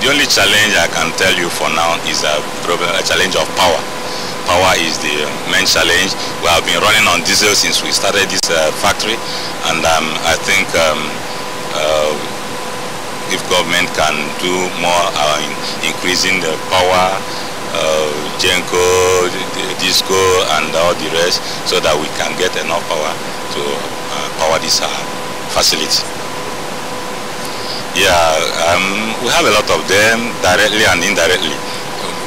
The only challenge I can tell you for now is a challenge of power. Power is the main challenge. We have been running on diesel since we started this factory, and I think if government can do more in increasing the power, Genco, Disco, and all the rest, so that we can get enough power to power this facility. Yeah, we have a lot of them, directly and indirectly.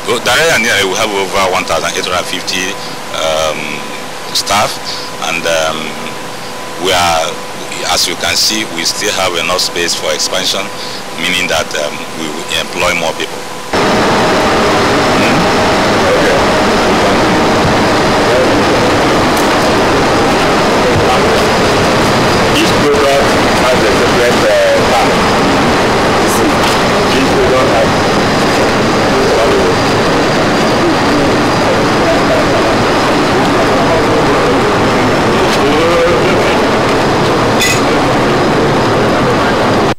Directly and indirectly, we have over 1,850 staff, and we are, as you can see, we still have enough space for expansion, meaning that we will employ more people. Each product has a separate pack.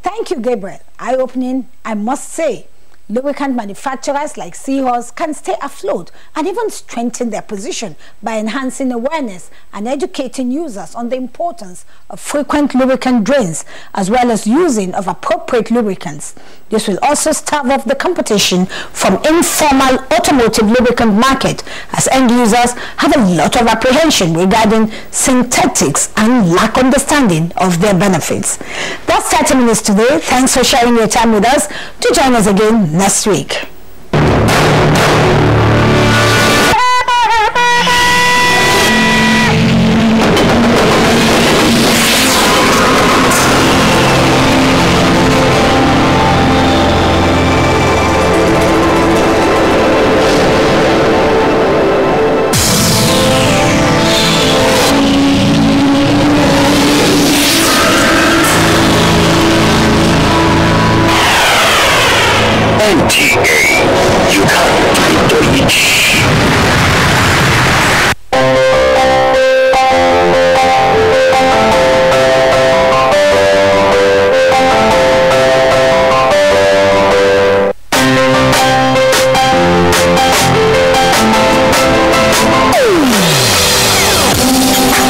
Thank you, Gabriel. Eye-opening, I must say. Lubricant manufacturers like Seahorse can stay afloat and even strengthen their position by enhancing awareness and educating users on the importance of frequent lubricant drains as well as using of appropriate lubricants. This will also stave off the competition from informal automotive lubricant market, as end users have a lot of apprehension regarding synthetics and lack understanding of their benefits. That's 30 minutes today. Thanks for sharing your time with us. To join us again next week.
NTA, you can't do it.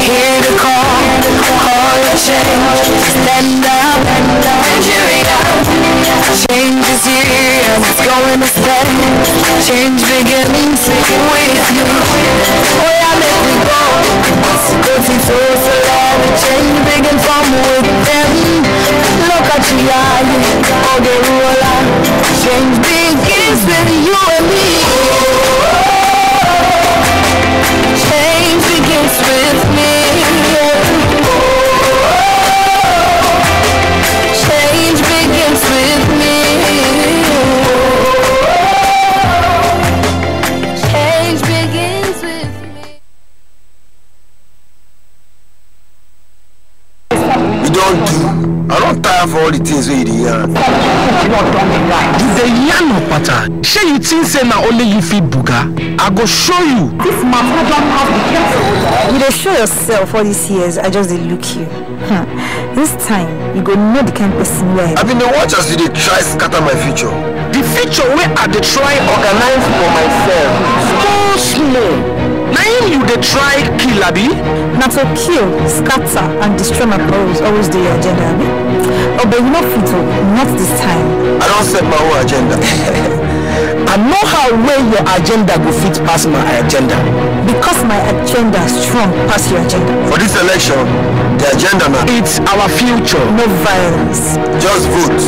Hear the call of change, stand up, Nigeria. Change is here and it's going to stay. Change begins with you. Where I let me go, dirty souls around. Change begins from within. Look at you, oh, the ruler. Change begins with you and me. Change begins with me. Change begins with me. Change begins with me.
You don't do. I don't tire for all the things we do here.
It's a yarn of pattern. Sure you think say now only you feel booga? I go show you.
This matter don't have to be careful.
You dey show yourself all these years. I just dey look you. This time you go know the kind of person you are.
I been the watch as you dey try scatter my future.
The future where I dey try organize for myself. So small. Now you dey try kill abi?
Not to kill, scatter, and destroy my powers always do your agenda, abi? Oh, but you know fit not this time.
I don't set my own agenda.
I know how well your agenda go fit past my agenda.
Because my agenda is strong past your agenda.
For this election, the agenda now.
It's our future.
No violence.
Just vote.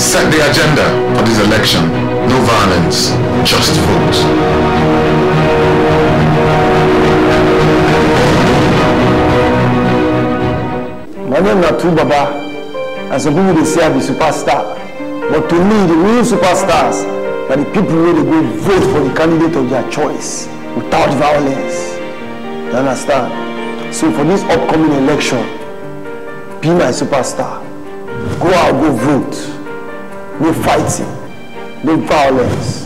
set the agenda for this election. No violence, just vote.
My name is Natu Baba, and some people they say I'm a superstar. But to me, the real superstars are the people who they go vote for the candidate of their choice without violence. You understand? So for this upcoming election, be my superstar. Go out, go vote. No fighting, no violence.